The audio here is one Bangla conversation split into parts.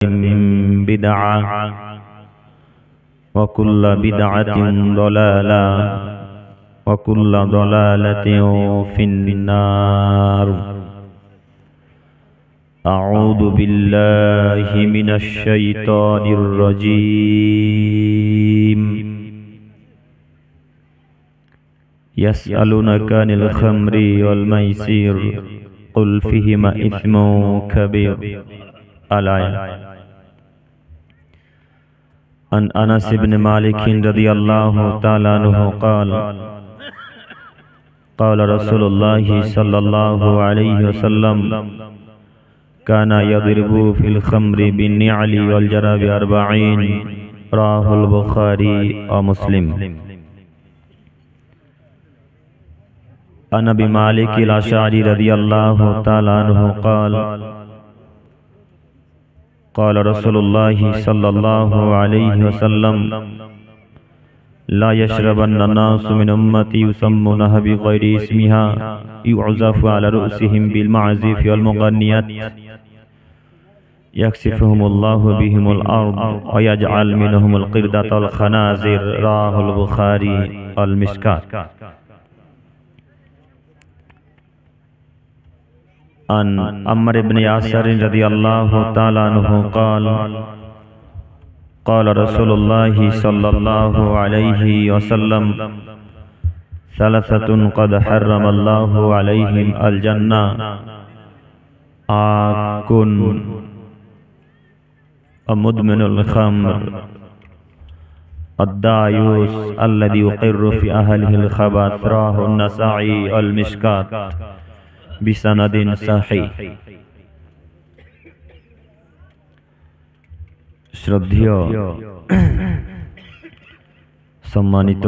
بدعة وكل بدعة ضلالة وكل ضلالة في النار. أعوذ بالله من الشيطان الرجيم. يسألونك عن الخمر والميسر قل فيهما إثم كبير. الآية. عن أنس بن مالك رضي الله تعالى عنه قال قال رسول الله صلى الله عليه وسلم كان يضرب في الخمر بالنعل والجراب 40. رواه البخاري ومسلم. عن أبي مالك الأشعري رضي الله تعالى عنه قال قال رسول الله صلى الله عليه وسلم لا يشربن الناس من أمتي يسمونها بغير اسمها يعزف على رؤوسهم بالمعازف والمغنيات يكسفهم الله بهم الأرض ويجعل منهم القردة والخنازير. رواه البخاري والمشكاة. عن عمرو بن ياسر رضي الله تعالى عنه قال قال رسول الله صلى الله عليه وسلم ثلاثة قد حرم الله عليهم الجنة آك ومدمن الخمر الدايوس الذي يقر في أهله الخبث. رواه النسائي والمشكاة بسند صحيح. শ্রদ্ধেয় সম্মানিত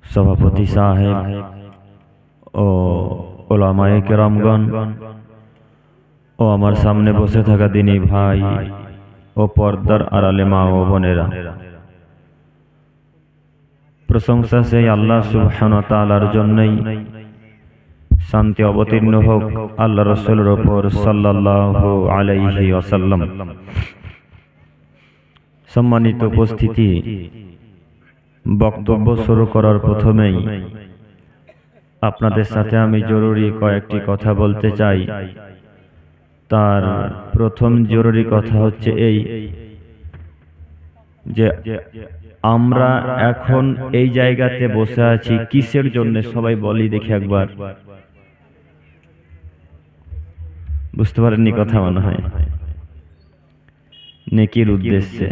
সভাপতি সাহেব ও উলামায়ে কেরামগণ ও আমার সামনে বসে থাকা দিনী ভাই ও পর্দার আড়ালে মা ও বোনেরা, প্রশংসা সেই আল্লাহ সুবহানাহু ওয়া তাআলার জন্যই। শান্তি অবতীর্ণ হোক আল্লাহ রাসূলের উপর সাল্লাল্লাহু আলাইহি ওয়াসাল্লাম। সম্মানিত উপস্থিতি, বক্তব্য শুরু করার প্রথমেই আপনাদের সাথে আমি জরুরি কয়েকটি কথা বলতে চাই। তার প্রথম জরুরি কথা হচ্ছে এই যে আমরা এখন এই জায়গাতে বসে আছি কিসের জন্য, সবাই বলি দেখি একবার। বুঝতে পারেননি কথা মনে হয়? নেকির উদ্দেশ্যে।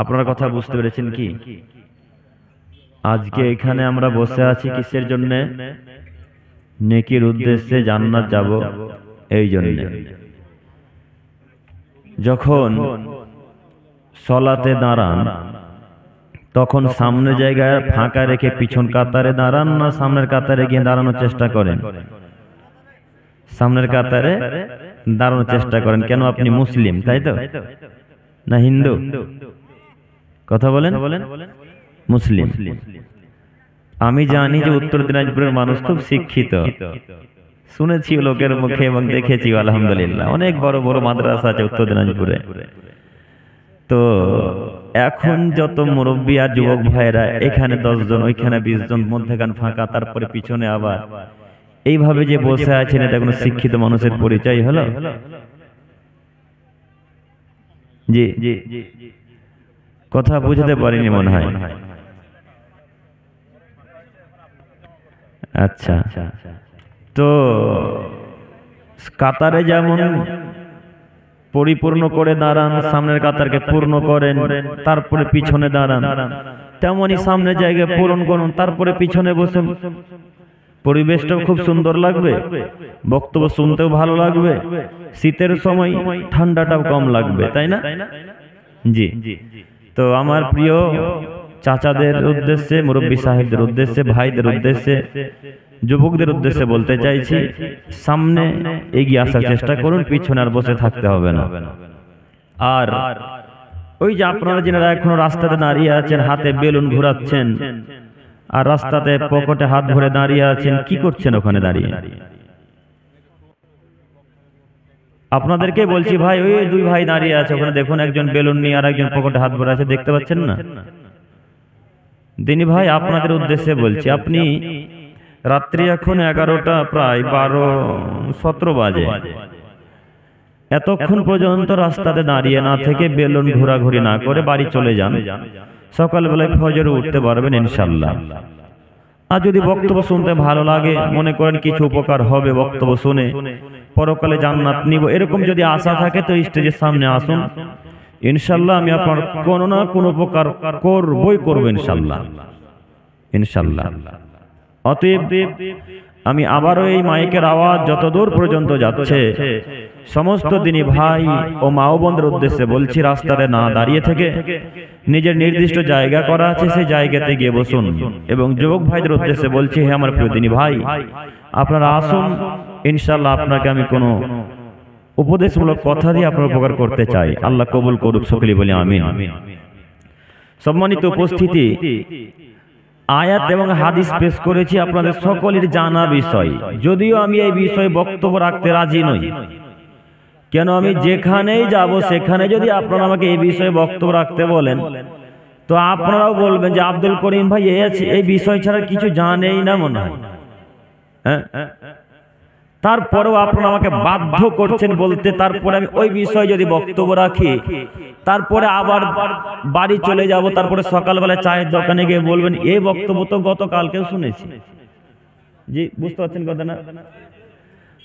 আপনার কথা বুঝতে পেরেছেন কি? আজকে এখানে আমরা বসে আছি কিসের জন্য? নেকির উদ্দেশ্যে, জান্নাত যাব এই জন্য। যখন সলাতে দাঁড়ান তখন সামনে জায়গায় ফাঁকা রেখে পিছন কাতারে দাঁড়ান না সামনের কাতারে গিয়ে দাঁড়ানোর চেষ্টা করেন? সামনের কাতারে দাঁড়ানোর চেষ্টা করেন। কেন? আপনি মুসলিম, তাই তো? না হিন্দু? কথা বলেন। মুসলিম। আমি জানি যে উত্তর দিনাজপুরের মানুষ খুব শিক্ষিত, শুনেছি লোকের মুখে এবং দেখেছি আলহামদুলিল্লাহ অনেক বড় বড় মাদ্রাসা আছে উত্তর দিনাজপুরে। তো এখন যত মুরব্বী আর যুবক ভাইরা, এখানে 10 জন, ওইখানে 20 জন, মধ্যখান ফাঁকা, তারপরে পিছনে আবার এইভাবে যে বসে আছেন, এটা কোনো শিক্ষিত মানুষের পরিচয় হলো? জি, কথা বুঝতে পারিনি মনে হয়। আচ্ছা, তো কাতারে যেমন পরিপূর্ণ করে দাঁড়ান, সামনের কাতারকে পূর্ণ করেন, তারপরে পিছনে দাঁড়ান, তেমনি সামনের জায়গায় পূরণ করুন, তারপরে পিছনে বসেন। পরিবেশটাও খুব সুন্দর লাগবে, বক্তব্য শুনতেও ভালো লাগবে, শীতের সময় ঠান্ডাটাও কম লাগবে, তাই না? জি। তো আমার প্রিয় চাচাদের উদ্দেশ্যে, মুরব্বী সাহেবদের উদ্দেশ্যে, ভাইদের উদ্দেশ্যে, যুবকদের উদ্দেশ্যে বলতে চাইছি, সামনে এগিয়ে আসার চেষ্টা করুন, পিছনে আর বসে থাকতে হবে না। আর ওই যে আপনারা যারা এখনো রাস্তাতে দাঁড়িয়ে আছেন, হাতে বেলুন ঘোরাচ্ছেন, আর রাস্তাতে পকেটে হাত ভরে দাঁড়িয়ে আছেন, কি করছেন ওখানে দাঁড়িয়ে? আপনাদেরকে বলছি ভাই, ওই দুই ভাই দাঁড়িয়ে আছে ওখানে, দেখুন একজন বেলুন নিয়ে আর একজন পকেটে হাত ভরে আছে, দেখতে পাচ্ছেন না? দিনী ভাই, আপনাদের উদ্দেশ্যে বলছি, আপনি রাত্রি এখন 11টা প্রায় 12:17 বাজে, এতক্ষণ পর্যন্ত রাস্তাতে দাঁড়িয়ে না থেকে বেলুন ঘোরাঘুরি না করে বাড়ি চলে যান, সকালবেলায় ফজরে উঠতে পারবেন ইনশাল্লাহ। আর যদি বক্তব্য শুনতে ভালো লাগে, মনে করেন কিছু উপকার হবে বক্তব্য শুনে, পরকালে জান্নাত নিব, এরকম যদি আশা থাকে তো স্টেজের সামনে আসুন, ইনশাল্লাহ আমি আপনার কোনো না কোনো উপকার করবই করব ইনশাল্লাহ, ইনশাল্লাহ। অতএব আমি আবারও এই মাইকের আওয়াজ যতদূর পর্যন্ত যাচ্ছে সমস্ত দিনী ভাই ও মা ও বোনদের উদ্দেশ্যে বলছি, রাস্তাতে না দাঁড়িয়ে থেকে নিজের নির্দিষ্ট জায়গা করা আছে সেই জায়গাতে গিয়ে বসুন। এবং যুবক ভাইদের উদ্দেশ্যে বলছি, হে আমার প্রিয় দিনী ভাই, আপনারা আসুন, ইনশাল্লাহ আপনাকে আমি কোনো উপদেশমূলক কথা দিয়ে আপনার উপকার করতে চাই। আল্লাহ কবুল করুক, সকলেই বলি আমিন। সম্মানিত উপস্থিতি, আয়াত এবং হাদিস পেশ করেছি আপনাদের সকলের জানা বিষয়, যদিও আমি এই বিষয়ে বক্তব্য রাখতে রাজি নই। কেন, আমি যেখানেই যাব সেখানে যদি আপনারা আমাকে এই বিষয়ে বক্তব্য রাখতে বলেন তো আপনারাও বলবেন যে আব্দুল করিম ভাই এই বিষয় ছাড়া কিছু জানেই না মনে হয়। হ্যাঁ, তারপরেও আপনারা আমাকে বাধ্য করছেন বলতে, তারপরে আমি ওই বিষয়ে যদি বক্তব্য রাখি তারপরে আবার বাড়ি চলে যাব, তারপরে সকালবেলা চায়ের দোকানে গিয়ে বলবেন এই বক্তব্য তো গতকালকেও শুনেছি। জি, বুঝতে পারছেন কথা না?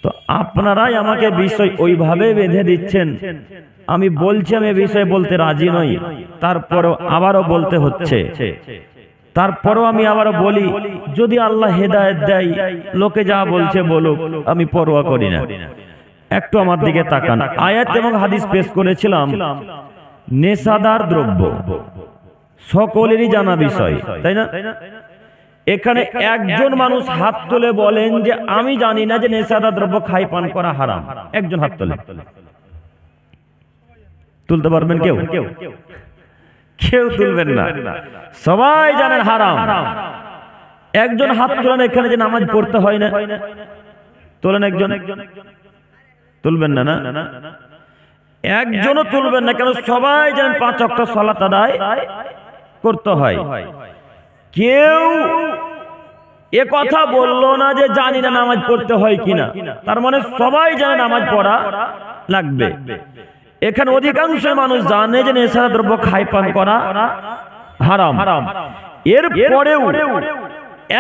তো আপনারাই আমাকে বিষয় ওইভাবে বেঁধে দিচ্ছেন, আমি বলছি আমি এই বিষয়ে বলতে রাজি নই, তারপরেও আবারও বলতে হচ্ছে। তারপরেও আমি আবারও বলি, যদি আল্লাহ হেদায়েত দেয়, লোকে যা বলছে বলুক, আমি পরোয়া করি না। একটু আমার দিকে তাকান। আয়াত এবং হাদিস পেশ করেছিলাম, নেশাদার দ্রব্য সকলেরই জানা বিষয়, তাই না? এখানে একজন মানুষ হাত তুলে বলেন যে আমি জানি না যে নেশাদার দ্রব্য খাই পান করা হারাম। একজন হাত তোলে, তুলতে পারবেন? কেউ কেউ তুলবেন না, সবাই জানেন হারাম। একজন হাত তোলেন এখানে যে নামাজ পড়তে হয় না, তোলেন একজন, তুলবেন না? না, একজনও তুলবেন না, কেন সবাই জানেন 5 ওয়াক্ত সালাত আদায় করতে হয়। কেউ এ কথা বললো না যে জানি না নামাজ পড়তে হয় কিনা, তার মানে সবাই জানে নামাজ পড়া লাগবে। এখানে অধিকাংশ মানুষ জানে যে নেশাদার দ্রব্য খাই পান করা হারাম। এর পরেও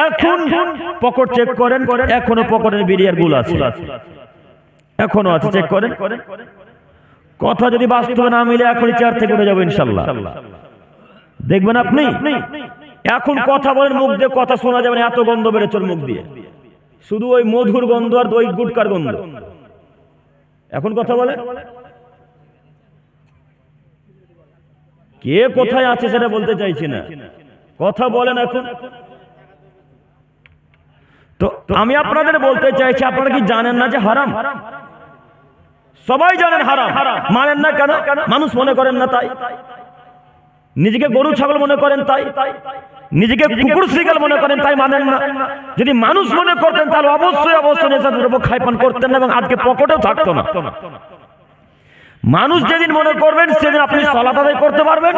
এখন পকেট চেক করেন, এখনো পকেটের বিড়িয়ার গুল আছে, এখনো আছে, চেক করেন। কথা যদি বাস্তবে না মিলে এখনই চেয়ার থেকে উঠে যাবো ইনশাল্লাহ। দেখবেন আপনি এখন কথা বলেন, মুখ দিয়ে কথা শোনা যাবে না, এত গন্ধ বেরোচ্ছে মুখ দিয়ে, শুধু ওই মধুর গন্ধ আর ওই গুটকার গন্ধ। এখন কথা বলে কে কোথায় আছে সেটা বলতে চাইছি না, কথা বলেন এখন। তো আমি আপনাদের বলতে চাইছি, আপনারা কি জানেন না যে হারাম? সবাই জানেন হারাম, মানেন না কেন? মানুষ মনে করেন না তাই, নিজেকে গরু ছাগল মনে করেন তাই, নিজেকে কুকুর শিকাল মনে করেন তাই মানেন না। যদি মানুষ মনে করতেন তাহলে অবশ্যই অবশ্যই নেশাদার দ্রব্য খাই পান করতেন না এবং আজকে পকেটেও থাকতো না। মানুষ যেদিন মনে করবেন সেদিন আপনি সালাত আদায় করতে পারবেন,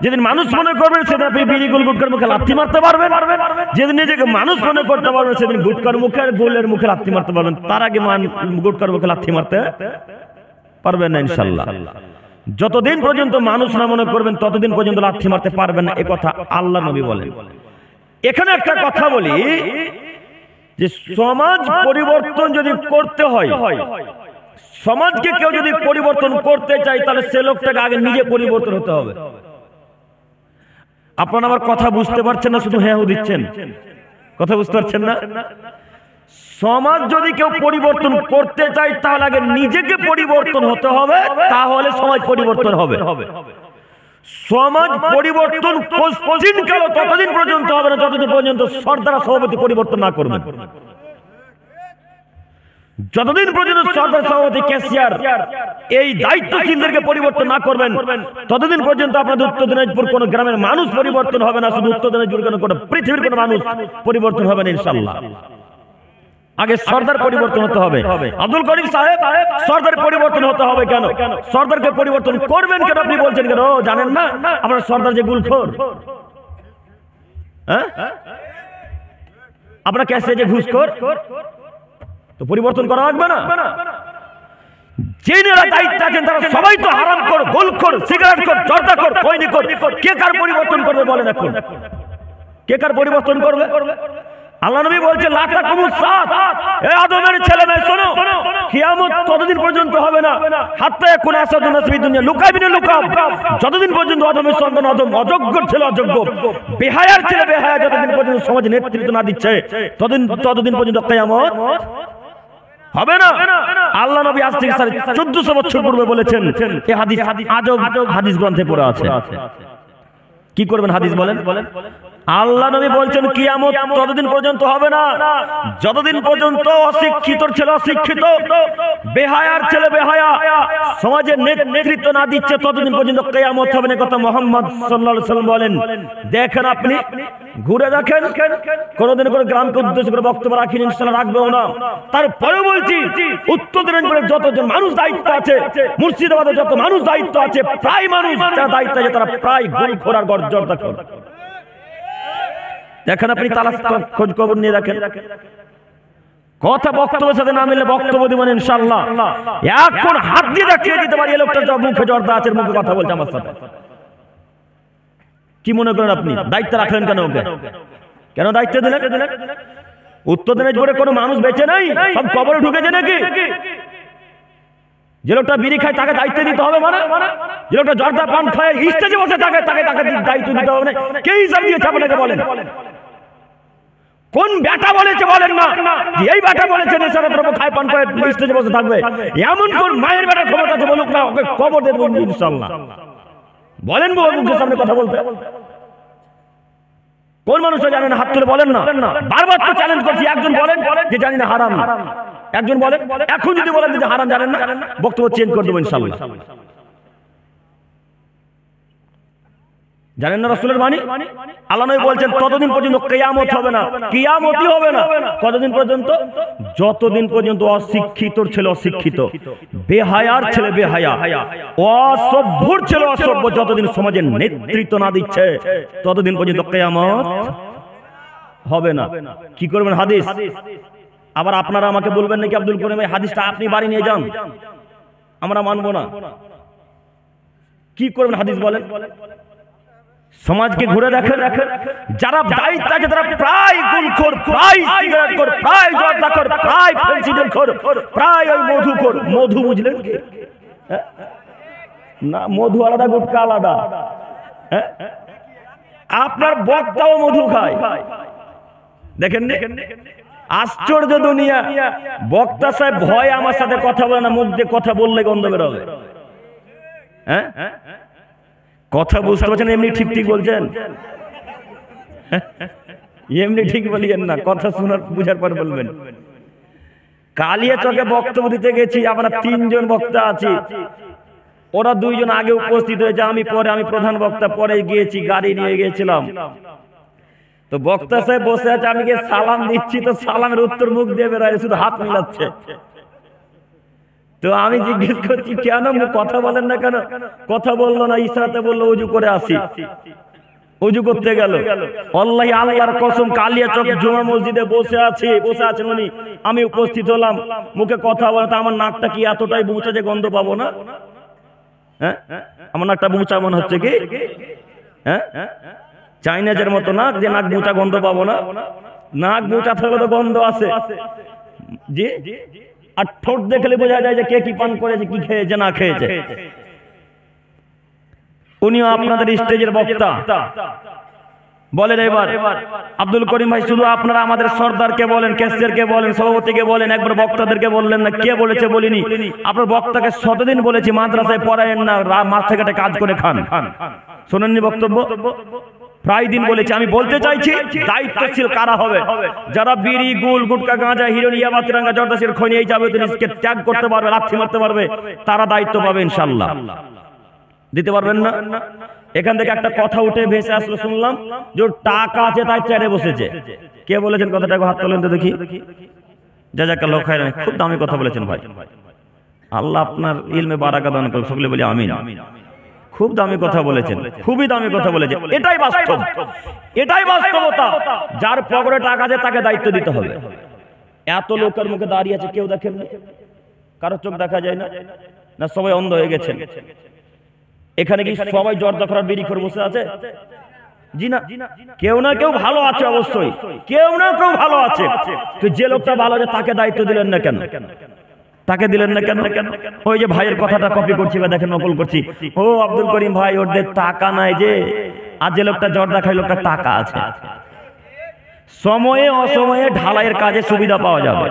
যেদিন মানুষ মনে করবেন সেদিন আপনি বিড়ি গোল গুটকার মুখে লাথি মারতে পারবেন, যেদিন নিজেকে মানুষ মনে করতে পারবেন সেদিন গুটকার মুখে আর গোলের মুখে লাথি মারতে পারবেন, তার আগে গুটকার মুখে লাথি মারতে পারবেন না ইনশাল্লাহ। যতদিন পর্যন্ত মানুষ না মনে করবেন ততদিন পর্যন্ত লাথি মারতে পারবেন না, এ কথা আল্লাহ নবী বলেন। এখানে একটা কথা বলি যে সমাজ পরিবর্তন যদি করতে হয়, সমাজকে কেউ যদি পরিবর্তন করতে চায় তাহলে সে লোকটাকে আগে নিজে পরিবর্তন হতে হবে। আপনারা আমার কথা বুঝতে পারছেন না, শুধু হ্যাঁ দিচ্ছেন, কথা বুঝতে পারছেন না? সমাজ যদি কেউ পরিবর্তন করতে চায় তাহলে আগে নিজেকে পরিবর্তন হতে হবে, তাহলে সমাজ পরিবর্তন হবে। সমাজ পরিবর্তন ততদিন পর্যন্ত হবে না যতদিন পর্যন্ত সর্দার সভাপতি পরিবর্তন না করবেন। যতদিন পর্যন্ত সরকার সভাপতি ক্যাশিয়ার এই দায়িত্বশীলদেরকে পরিবর্তন না করবেন ততদিন পর্যন্ত আপনাদের উত্তর দিনাজপুর কোন গ্রামের মানুষ পরিবর্তন হবে না, শুধু উত্তর দিনাজপুর কোন পৃথিবীর কোন মানুষ পরিবর্তন হবে না ইনশাআল্লাহ। আগে সর্দার পরিবর্তন হতে হবে। আব্দুল করিম সাহেব, সর্দার পরিবর্তন হতে হবে কেন? সর্দারকে পরিবর্তন করবেন কেন আপনি বলছেন কেন? জানেন না আপনার সর্দার যে গুলখোর, হ্যাঁ আপনার ক্যাশে যে ঘুষখোর, তো পরিবর্তন করা লাগবে না? যিনারা দায়িত্ব আছেন তারা সবাই তো হারামখোর, গোলখোর, সিগারেটখোর, জর্দাখোর, খৈনিখোর। কে কার পরিবর্তন করবে বলেন? এখন কে কার পরিবর্তন করবে? আল্লাহ নবী বলছে লা তাকুমুস সাআত, এ আদমের ছেলে মেয়ে শোনো, কিয়ামত ততদিন পর্যন্ত হবে না হাত্তা ইয়াকুনা আসাদুন নাস ফিদ দুনিয়া লুকাইবিন লুকাব, যতদিন পর্যন্ত আদমের সন্তান আদম অযোগ্য ছেলে অযোগ্য, বেহায়ার ছেলে বেহায়া যতদিন পর্যন্ত সমাজে নেতৃত্ব না দিচ্ছে ততদিন পর্যন্ত কিয়ামত হবে না। আল্লাহ নবী আজ থেকে 1400 বছর পূর্বে বলেছেন। এই হাদিস আজব হাদিস গ্রন্থে পড়া আছে। কি করবেন হাদিস বলেন? আল্লাহ নবী বলছেন কিয়ামত ততদিন পর্যন্ত হবে না যতদিন পর্যন্ত অশিক্ষিত ছেলে অশিক্ষিত, বেহায়ার ছেলে বেহায়া সমাজের নেতৃত্ব না দিচ্ছে ততদিন পর্যন্ত কিয়ামত হবে না। কথা মুহাম্মদ সাল্লাল্লাহু আলাইহি ওয়াসাল্লাম বলেন। দেখেন আপনি ঘুরে দেখেন, কোনদিন করে গ্রামকে উদ্দেশ্য করে বক্তব্য রাখিনি, ইনশাআল্লাহ রাখবেও না। তারপরে বলছি উত্তর দিনাজপুরের যতজন মানুষ দায়িত্ব আছে, মুর্শিদাবাদের যত মানুষ দায়িত্ব আছে, প্রায় মানুষ যারা দায়িত্ব আছে তারা প্রায় গুলখোর আর গর্জরদাখোর। দেখেন আপনি তালাশ খোঁজ খবর নিয়ে দেখেন। কথা বক্তব্যের সাথে না মিললে বক্তব্য দিবেন ইনশাআল্লাহ। এখন হাত দিয়ে দেখিয়ে দিতে পারি এই লোকটা মুখে জর্দা আছে, মুখে কথা বলছে আমার সাথে। কি মনে করেন আপনি? দায়িত্ব রাখলেন কেন ওকে? কেন দায়িত্ব দিলেন? উত্তর দিনাজপুরে কোনো মানুষ বেঁচে নাই, সব কবরে ঢুকেছে নাকি? যে লোকটা বিড়ি খায় তাকে দায়িত্ব দিতে হবে মানে? যে লোকটা জর্দা পান খায় স্টেজে বসে তাকে দায়িত্ব দিতে হবে না? কে হিসাব দিয়েছে আপনাকে বলেন? কোন বেটা বলেছে বলেন না? এই বেটা বলেছে নেশার দ্রব্য খায় পান করে স্টেজে বসে থাকবে? এমন কোন মায়ের বেটার ক্ষমতা আছে বলুক না, ওকে কবর দেব ইনশাআল্লাহ। বলেন মুখের সামনে কথা বলতে। কোন মানুষটা জানেন? হাত তুলে বলেন না। বারবার তো চ্যালেঞ্জ করছি, একজন বলেন যে জানি না হারাম, একজন বলেন। এখন যদি বলেন যে হারাম জানেন না, বক্তব্য চেঞ্জ করে দেবো ইনশাআল্লাহ। জানেন না রাসূলের বাণী? আল্লাহ নবী বলছেন ততদিন পর্যন্ত কিয়ামত হবে না, কিয়ামতই হবে না। কতদিন পর্যন্ত? যতদিন পর্যন্ত অশিক্ষিতর ছেলে অশিক্ষিত, বেহায়ার ছেলে বেহায়া, অসভ্যর ছেলে অসভ্য যতদিন সমাজের নেতৃত্ব না দিচ্ছে ততদিন পর্যন্ত কিয়ামত হবে না। কি করবেন? হাদিস। আবার আপনারা আমাকে বলবেন নাকি আব্দুল করিম ভাই হাদিসটা আপনি বাড়ি নিয়ে যান, আমরা মানবো না। কি করবেন হাদিস বলেন? সমাজকে ঘুরে দেখেন, যারা দায়িত্ব আছে তারা প্রায় গুলখোর, প্রায় সিগারেটখোর, প্রায় জর্দাখোর, প্রায় ফেন্সিডিলখোর, প্রায় ওই মধুখোর। মধু বুঝলেন কি না? মধু আলাদা, গুটকা আলাদা। আপনার বক্তাও মধু খায়। দেখেন আশ্চর্য দুনিয়া। বক্তা সাহেব ভয় আমার সাথে কথা বলে না, মুখ দিয়ে কথা বললে গন্ধ বেরোবে। হ্যাঁ কথা বুঝতে পারছেন? এমনি ঠিক ঠিক বলছেন, এমনি ঠিক বলিয়েন না, কথা শোনার বুঝার পর বলবেন। কালিয়াচকে বক্তব্য দিতে গেছি, আমরা 3 জন বক্তা আছি, ওরা 2 জন আগে উপস্থিত হয়েছে, আমি পরে, আমি প্রধান বক্তা পরে গিয়েছি, গাড়ি নিয়ে গিয়েছিলাম। তো বক্তা সাহেব বসে আছে, আমি গিয়ে সালাম দিচ্ছি, তো সালামের উত্তর মুখ দিয়ে বেরোয়, শুধু হাত মিলাচ্ছে। তো আমি জিজ্ঞেস করছি কেন কথা বলেন না কেন? কথা বললো না, ইশারাতে বললো ওযু করে আসি। ওযু করতে গেল। আল্লাহি আল্লাহর কসম কালিয়াচক জুমা মসজিদে বসে আছেন উনি, আমি উপস্থিত হলাম, মুখে কথা বলে, তা আমার নাকটা কি এতটাই বুঁচা যে গন্ধ পাবো না? হ্যাঁ আমার নাকটা বুঁচা মনে হচ্ছে কি? হ্যাঁ চাইনাজের মতো নাক, যে নাক বুঁচা গন্ধ পাবো না? নাক বুঁচা থাকলে তো গন্ধ আছে জি। আর ঠোঁট দেখলে বোঝা যায় যে কে কি পান করেছে, কি খেয়েছে না খেয়েছে। উনিও আপনাদের স্টেজের বক্তা। বলেন এবার আব্দুল করিম ভাই, শুধু আপনারা আমাদের সর্দারকে বলেন, ক্যাশিয়ারকে বলেন, সভাপতিকে বলেন, একবার বক্তাদেরকে বললেন না। কে বলেছে বলিনি। আপনার বক্তাকে শতদিন বলেছি মাদ্রাসায় পড়ায়েন না, মাঠে ঘাটে কাজ করে খান। শোনেননি বক্তব্য? প্রায় দিন বলেছি। আমি বলতে চাইছি দায়িত্বশীল কারা হবে? যারা বিড়ি, গুল, গুটকা, গাঁজা, হিরোইন, ইয়াবা, তিরঙ্গা, জর্দাসের খনি এই যাবে জিনিসকে ত্যাগ করতে পারবে, লাথি মারতে পারবে, তারা দায়িত্ব পাবে ইনশাআল্লাহ। দিতে পারবেন না? এখান থেকে একটা কথা উঠে ভেসে আসলো, শুনলাম যে টাকা আছে তাই চেয়ারে বসেছে। কে বলেছেন কথাটা? হাত তোলেন তো দেখি। জাযাকাল্লাহু খাইরান, খুব দামি কথা বলেছেন ভাই, আল্লাহ আপনার ইলমে বারাকা দান করুন, সকলে বলি আমিন। খুব দামি কথা বলেছেন, খুবই দামি কথা বলেছেন। এটাই বাস্তব, এটাই বাস্তবতা। যার পকেটে টাকা আছে তাকে দায়িত্ব দিতে হবে। এত লোকের মুখে দাঁড়িয়ে আছে, কেউ দেখেন না, কারো চোখ দেখা যায় না, না সবাই অন্ধ হয়ে গেছেন? এখানে কি সবাই জর্দা করার বিড়ি করে বসে আছে? জি না, কেউ না কেউ ভালো আছে, অবশ্যই কেউ না কেউ ভালো আছে। তো যে লোকটা ভালো আছে তাকে দায়িত্ব দিলেন না কেন? তাকে দিলেন না কেন? ওই যে ভাইয়ের কথাটা কপি করছি বা দেখেন নকল করছি, ও আব্দুল করিম ভাই ওদের টাকা নাই যে, আর যে লোকটা জর্দা খায় লোকটা টাকা আছে। সময়ে অসময়ে ঢালাইয়ের কাজে সুবিধা পাওয়া যাবে।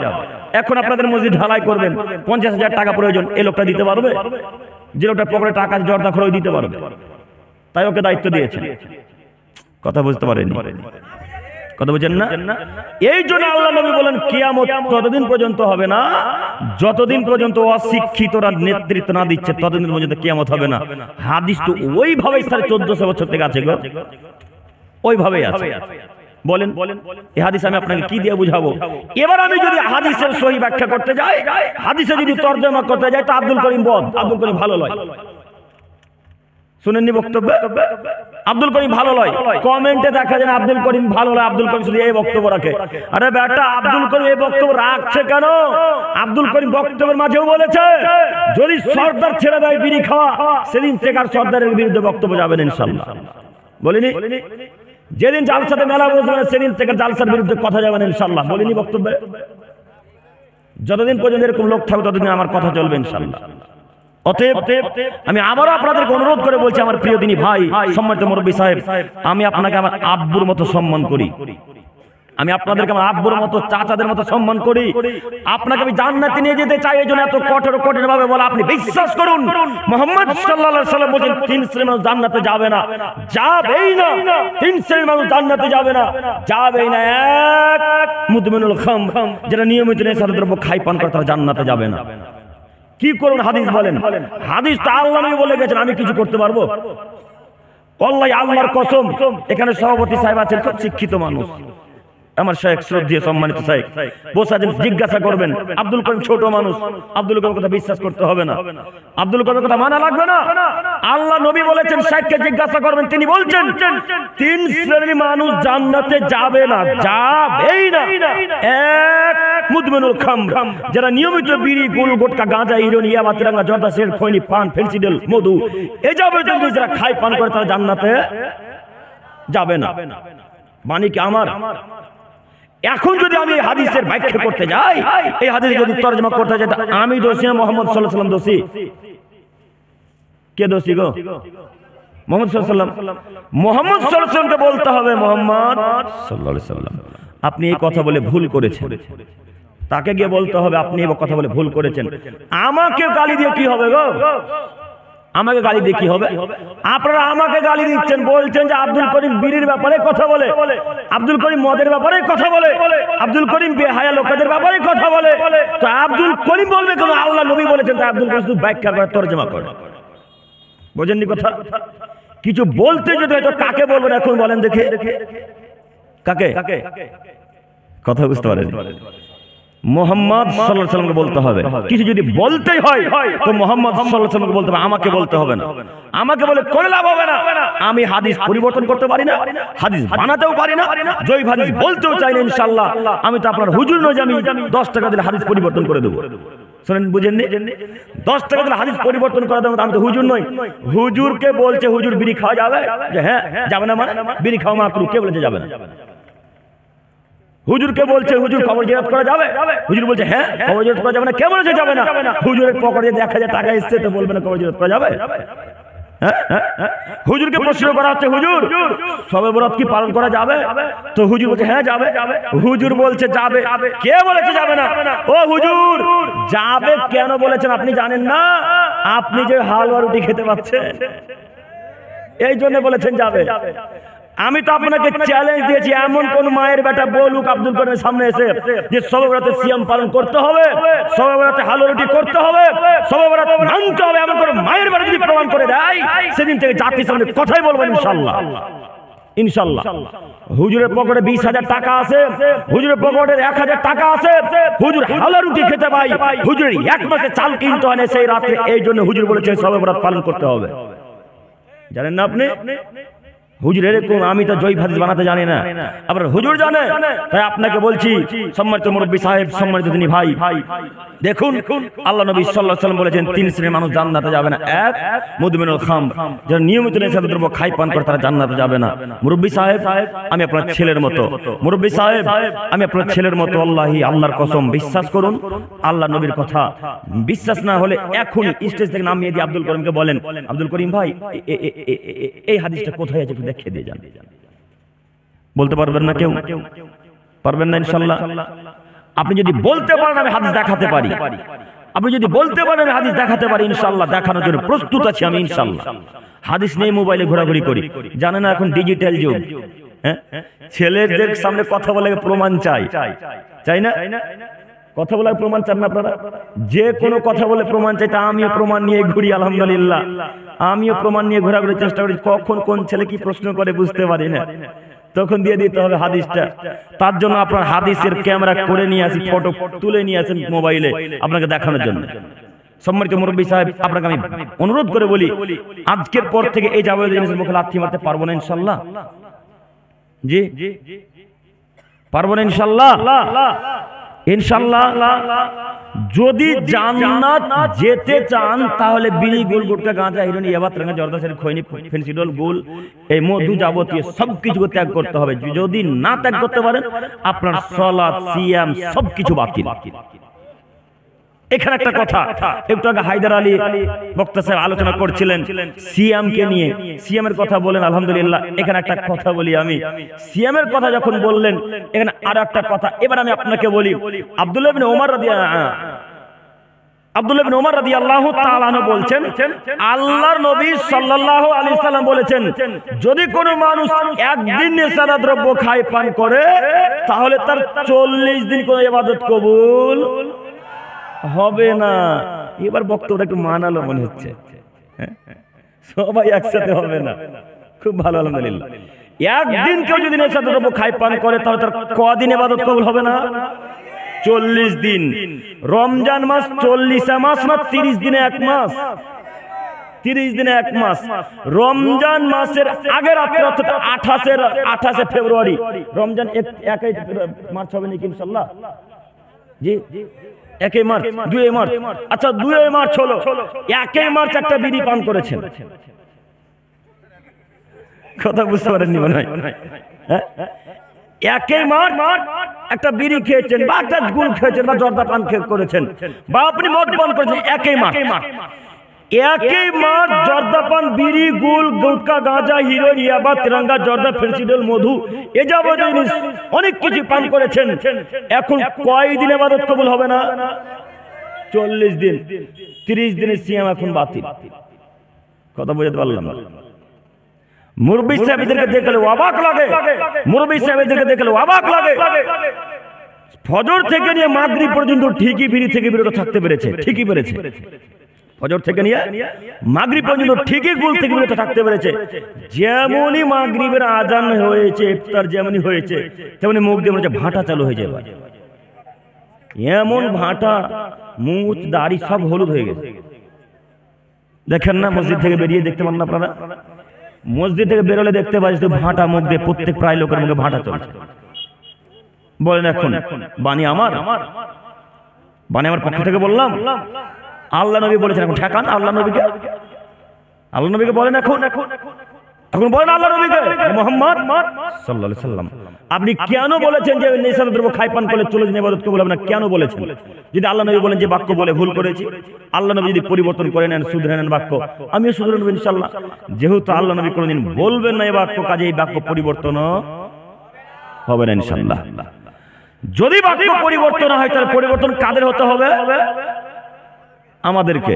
এখন আপনাদের মসজিদ ঢালাই করবেন, 50,000 টাকা প্রয়োজন, এই লোকটা দিতে পারবে? যে লোকটা পকেটে টাকা জর্দা খরচ দিতে পারবে, তাই ওকে দায়িত্ব দিয়েছেন। কথা বুঝতে পারেনি? কথা বুঝেন না? এই জন্য আল্লাহ নবী বলেন কিয়ামত ততদিন পর্যন্ত হবে না যতদিন পর্যন্ত অশিক্ষিতরা নেতৃত্ব না দিচ্ছে, ততদিন পর্যন্ত কিয়ামত হবে না। হাদিস তো ওইভাবেই 1450 বছর থেকে আছে গো, ওইভাবেই আছে। বলেন এই হাদিস আমি আপনাকে কি দিয়ে বুঝাবো? এবার আমি যদি হাদিসের সহি ব্যাখ্যা করতে যাই, হাদিসে যদি তরজমা করতে যাই, তো আব্দুল করিম বদ, আব্দুল করিম ভালো লয়। শুনেননি বক্তব্য? আব্দুল করিম ভালো লয়। কমেন্টে দেখা যায় আব্দুল করিম ভালো লয়, আব্দুল করিম শুধু এই বক্তব্য রাখে। আরে বেটা, আব্দুল করিম এই বক্তব্য রাখছে কেন? আব্দুল করিম বক্তব্যের মাঝেও বলেছে যদি সর্দার ছেড়ে দেয় বিড়ি খাওয়া, সেদিন থেকে আর সর্দারের বিরুদ্ধে বক্তব্য যাবেন ইনশাআল্লাহ। বলিনি? যেদিন জালসাতে মেলা বসবে সেদিন থেকে জালসার বিরুদ্ধে কথা যাবেন ইনশাআল্লাহ। বলিনি বক্তব্যে? যতদিন পর্যন্ত এরকম লোক থাকবে ততদিন আমার কথা চলবে ইনশাআল্লাহ। অতএব আমি আবারও আপনাদেরকে অনুরোধ করে বলছি, আমার প্রিয় দিনী ভাই, সম্মানিত মুরব্বী সাহেব, আমি আপনাকে আমার আব্বুর মতো সম্মান করি, আমি আপনাদেরকে আমার আব্বুর মতো, চাচাদের মতো সম্মান করি। আপনাকে আমি জান্নাতে নিয়ে যেতে চাই, এই জন্য এত কঠোর ভাবে বলা। আপনি বিশ্বাস করুন, মুহাম্মদ সাল্লাল্লাহু আলাইহি সাল্লাম বলেন 3 শ্রেণীর মানুষ জান্নাতে যাবে না, যাবেই না। 3 শ্রেণীর মানুষ জান্নাতে যাবে না, যাবেই না। এক, মুদমিনুল খামর, যারা নিয়মিত নেশার দ্রব্য খায় পান করে, তারা জান্নাতে যাবে না। কি করুন? হাদিস বলেন, হাদিস তো আল্লাহ নবী বলে গেছেন, আমি কিছু করতে পারবো? আল্লাহ, আল্লাহর কসম। এখানে সভাপতি সাহেব আছেন, খুব শিক্ষিত মানুষ, আমার শেখ শ্রদ্ধেয় সম্মানিত শেখ বসে আছেন, জিজ্ঞাসা করবেন। আব্দুল করিম ছোট মানুষ, আব্দুল করিমের কথা বিশ্বাস করতে হবে না, আব্দুল করিমের কথা মানা লাগবে না। আল্লাহ নবী বলেছেন শেখকে জিজ্ঞাসা করবেন, তিনি বলছেন 3 শ্রেণীর মানুষ জান্নাতে যাবে না, যাবেই না। এক, মুদমিনুল খামর, যারা নিয়মিত বিড়ি, গুল, গুটখা, গাঁজা, হিরোইন, ইয়াবা, তিরাঙ্গা, জর্দা, সিগারেট, খৈনি, পান, ফেন্সিডিল, মধু, এই যাবতীয় জিনিস যারা খায় পান করে, তারা জান্নাতে যাবে না। মানে কি আমার? এখন যদি আমি এই হাদিসের ব্যাখ্যা করতে যাই, এই হাদিস যদি তরজমা করতে যাই, আমি দোষী না মুহাম্মদ সাল্লাল্লাহু আলাইহি ওয়াসাল্লাম দোষী? কে দোষী গো? মুহাম্মদ সাল্লাল্লাহু আলাইহি ওয়াসাল্লাম। মুহাম্মদ সাল্লাল্লাহু আলাইহি ওয়াসাল্লামকে বলতে হবে, মুহাম্মদ সাল্লাল্লাহু আলাইহি ওয়াসাল্লাম আপনি এই কথা বলে ভুল করেছেন। তাকে গিয়ে বলতে হবে আপনি এই কথা বলে ভুল করেছেন। আমাকে গালি দিয়ে কি হবে গো? আমাকে গালি দিয়ে কি হবে? আপনারা আমাকে গালি দিচ্ছেন, বলছেন যে আব্দুল করিম বিড়ির ব্যাপারে কথা বলে, আব্দুল করিম মদের ব্যাপারে কথা বলে, আব্দুল করিম বেহায়া লোকেদের ব্যাপারে কথা বলে। তো আব্দুল করিম বলবে কেন? আল্লাহ নবী বলেছেন, তাই আব্দুল করিম শুধু ব্যাখ্যা করে, তরজমা করে। বোঝেননি কথা? কিছু বলতে যদি হয়তো কাকে বলবেন এখন বলেন দেখে, কাকে? কথা বুঝতে পারেন? মুহাম্মদ সাল্লাল্লাহু আলাইহি ওয়াসাল্লামকে বলতে হবে। কিছু যদি বলতেই হয় তো মুহাম্মদ সাল্লাল্লাহু আলাইহি ওয়াসাল্লামকে বলতে হবে, আমাকে বলতে হবে না। আমাকে বলে কোন লাভ হবে না। আমি হাদিস পরিবর্তন করতে পারি না, হাদিস বানাতেও পারি না, জয়ী হাদিস বলতেও চাই না ইনশাআল্লাহ। আমি তো আপনার হুজুর নই যে আমি 10 টাকা দিলে হাদিস পরিবর্তন করে দেব। শুনেন, বুঝেননি? 10 টাকা দিলে হাদিস পরিবর্তন করে দেব, আমি তো হুজুর নই। হুজুরকে বলছে হুজুর বিড়ি খাওয়া যাবে, যে হ্যাঁ যাবে না, মানে বিড়ি খাওয়া মাকরুহ, কে বলেছে যাবে না? হুজুরকে বলছে হুজুর কবর জিয়ারত করা যাবে, হুজুর বলছে হ্যাঁ কবর জিয়ারত করা যাবে না, কে বলেছে যাবে না? হুজুরের পকেটে 1000 টাকা এসছে, তো বলবে না কবর জিয়ারত করা যাবে? হুজুরকে প্রশ্ন করা হচ্ছে হুজুর শবে বরাত কি পালন করা যাবে? তো হুজুর বলছে হ্যাঁ যাবে। হুজুর বলছে যাবে, কে বলেছে যাবে না? ও হুজুর, যাবে কেন বলেছেন আপনি জানেন না? আপনি যে হালুয়া রুটি খেতে পাচ্ছেন, এই জন্য বলেছেন যাবে। আমি তো আপনাকে চ্যালেঞ্জ দিয়েছি, এমন কোন মায়ের বেটা বলুক আব্দুল করিমের সামনে এসে যে শবে বরাতে সিয়াম পালন করতে হবে, শবে বরাতে হালুয়া রুটি করতে হবে, শবে বরাত মানতে হবে, এমন কোন মায়ের বেটা যদি প্রমাণ করে দেয়, সেদিন থেকে জাতির সামনে কথাই বলবেন ইনশাআল্লাহ। ইনশাআল্লাহ। হুজুরের পকেটে 20,000 টাকা আছে, হুজুরের পকেটে 1,000 টাকা আছে, হুজুর হালা রুটি খেতে পাই, হুজুরের 1 মাসে চাল কিনতে হয় না সেই রাতে, এই জন্য হুজুর বলেছে সবে বরাত পালন করতে হবে। জানেন না আপনি? হুজুর এরকম, আমি তো জয় হাদিস বানাতে জানি না, আবার হুজুর জানে। তাই আপনাকে বলছি সম্মানিত মুরব্বী সাহেব, সম্মানিত তিনি ভাই, দেখুন আল্লাহ নবী সাল্লাল্লাহু আলাইহি ওয়াসাল্লাম বলেছেন 3 শ্রেণীর মানুষ জান্নাতে যাবে না। এক, মুদমিনুল খামর, যারা নিয়মিত নেশাদার দ্রব্য খায় পান করে তারা জান্নাতে যাবে না। মুরব্বী সাহেব আমি আপনার ছেলের মতো, মুরব্বী সাহেব আমি আপনার ছেলের মতো, আল্লাহি আল্লাহর কসম বিশ্বাস করুন, আল্লাহ নবীর কথা বিশ্বাস না হলে এখনই স্টেজ থেকে নামিয়ে দিয়ে আব্দুল করিমকে বলেন, আব্দুল করিম ভাই এই হাদিসটা কোথায় আছে একটু দেখিয়ে দিয়ে যান। বলতে পারবেন না? কেউ পারবেন না? ইনশাআল্লাহ আপনি যদি বলতে পারেন আমি হাদিস দেখাতে পারি, আপনি যদি বলতে পারেন আমি হাদিস দেখাতে পারি, ইনশাআল্লাহ দেখানোর জন্য প্রস্তুত আছি আমি ইনশাআল্লাহ। হাদিস নেই, মোবাইলে ঘোরাঘুরি করি, জানেন না এখন ডিজিটাল যুগ, হ্যাঁ ছেলেদের সামনে কথা বলে প্রমাণ চাই না? কথা বলার প্রমাণ চান না আপনারা? যে কোনো কথা বলে প্রমাণ চাই, তা আমিও প্রমাণ নিয়ে ঘুরি আলহামদুলিল্লাহ, আমিও প্রমাণ নিয়ে ঘোরাঘুরির চেষ্টা করি। কখন কোন ছেলে কি প্রশ্ন করে বুঝতে পারি না, তখন দিয়ে দিতে হবে হাদিসটা। তার জন্য আপনার হাদিসের ক্যামেরা করে নিয়ে আসি, ফটো তুলে নিয়ে আসেন মোবাইলে আপনাকে দেখানোর জন্য। সম্মানিত মুরব্বী সাহেব আপনাকে আমি অনুরোধ করে বলি, আজকের পর থেকে এই যাবতীয় জিনিসের মুখে লাথি মারতে পারবো না ইনশাআল্লাহ। জি পারবো না ইনশাআল্লাহ। ইনশাআল্লাহ যদি জান্নাত যেতে চান তাহলে বিড়ি, গোল, গুটকা, গাঁজা, হিরোইন, ইয়াবা, ত্রাঙ্গা, জর্দা, শরীর, খৈনি, ফেন্সিডল, গোল, এই মধু যাবতীয় সবকিছু ত্যাগ করতে হবে। যদি না ত্যাগ করতে পারেন আপনার সালাত, সিয়াম সবকিছু বাতিল। এখানে একটা কথা, একটু আগে হায়দার আলী বক্তা সাহেব আলোচনা করছিলেন সিয়ামকে নিয়ে, সিয়ামের কথা বলেন আলহামদুলিল্লাহ। এখানে একটা কথা বলি আমি, সিয়ামের কথা যখন বললেন এখানে আর একটা কথা এবার আমি আপনাকে বলি। আব্দুল্লাহ ইবনে ওমর রাদিয়াল্লাহু তাআলা আনহু বলছেন, আল্লাহর নবী সাল্লাল্লাহু আলাইহি সাল্লাম বলেছেন, যদি কোনো মানুষ একদিন নেশাদার দ্রব্য খায় পান করে তাহলে তার 40 দিন কোনো ইবাদত কবুল হবে না। এবার বক্তব্যটা একটু মানালো মনে হচ্ছে, সবাই একসাথে হবে না, খুব ভালো আলহামদুলিল্লাহ। একদিন কেউ যদি নেশাদার দ্রব্য খায় পান করে তাহলে তার কদিন ইবাদত কবুল হবে না? 40 দিন। রমজান মাস 40 মাস না 30 দিনে 1 মাস? 30 দিনে 1 মাস। রমজান মাসের আগের রাত্রে অর্থাৎ 28 ফেব্রুয়ারি, রমজান 1 মার্চ হবে নাকি ইনশাআল্লাহ? জি 1 মার্চ, 2 মার্চ, আচ্ছা 2 মার্চ হলো, 1 মার্চ একটা বিড়ি পান করেছেন, কথা বুঝতে পারেননি মনে হয়, হ্যাঁ 1 মার্চ একটা বিড়ি খেয়েছেন বা একটা গুল খেয়েছেন বা জর্দা পান করেছেন বা আপনি মদ পান করেছেন, 1 মার্চ। 1 মার্চ জর্দা পান, বিড়ি, গুল, গুটকা, গাঁজা, হিরোইন, ইয়াবা, তিরঙ্গা, জর্দা, ফেন্সিডল, মধু, এ যাবতীয় জিনিস অনেক কিছু পান করেছেন, এখন কয় দিন ইবাদত কবুল হবে না? 40 দিন। 30 দিনের সিয়াম এখন বাতিল। কথা বুঝতে পারলাম না? মুরব্বী সাহেবদেরকে দেখলে অবাক লাগে, মুরব্বী সাহেবদেরকে দেখলে অবাক লাগে। ফজর থেকে নিয়ে মাগরিব পর্যন্ত ঠিকই বিড়ি থেকে বিরত থাকতে পেরেছে, ঠিকই পেরেছে। ফজর থেকে নিয়ে মাগরিব পর্যন্ত ঠিকই গুল থেকে বিরত থাকতে পেরেছে। যেমনই মাগরিবের আজান হয়েছে, ইফতার যেমনই হয়েছে, তেমনি মুখ দিয়ে মনে হচ্ছে ভাটা চালু হয়ে যাবে। এমন ভাটা, মুখ দাড়ি সব হলুদ হয়ে গেছে। দেখেন না মসজিদ থেকে বেরিয়ে দেখতে পান না আপনারা? মসজিদ থেকে বেরোলে দেখতে পাচ্ছি তো ভাটা মুখ দিয়ে প্রত্যেক প্রায় লোকের মুখে ভাটা চলছে। বলেন এখন বাণী আমার পক্ষ থেকে বললাম, আল্লাহ নবী বলেছেন, এখন ঠেকান আল্লাহ নবীকে, আল্লাহ নবীকে বলেন, এখন বলেন আল্লাহ নবীকে, মুহাম্মদ সাল্লাল্লাহু আলাইহি সাল্লাম আপনি কেন বলেছেন যে নেশাদার দ্রব্য খায় পান করলে 40 দিন ইবাদত কবুল হবে না? কেন বলেছেন? যদি আল্লাহ নবী বলেন যে বাক্য বলে ভুল করেছি, আল্লাহ নবী যদি পরিবর্তন করে নেন, শুধরে নেন বাক্য, আমিও শুধরে নেব ইনশাআল্লাহ। যেহেতু আল্লাহ নবী কোনদিন বলবেন না এই বাক্য, কাজে এই বাক্য পরিবর্তন হবে না ইনশাআল্লাহ। যদি বাক্য পরিবর্তন হয় তাহলে পরিবর্তন কাদের হতে হবে? আমাদেরকে।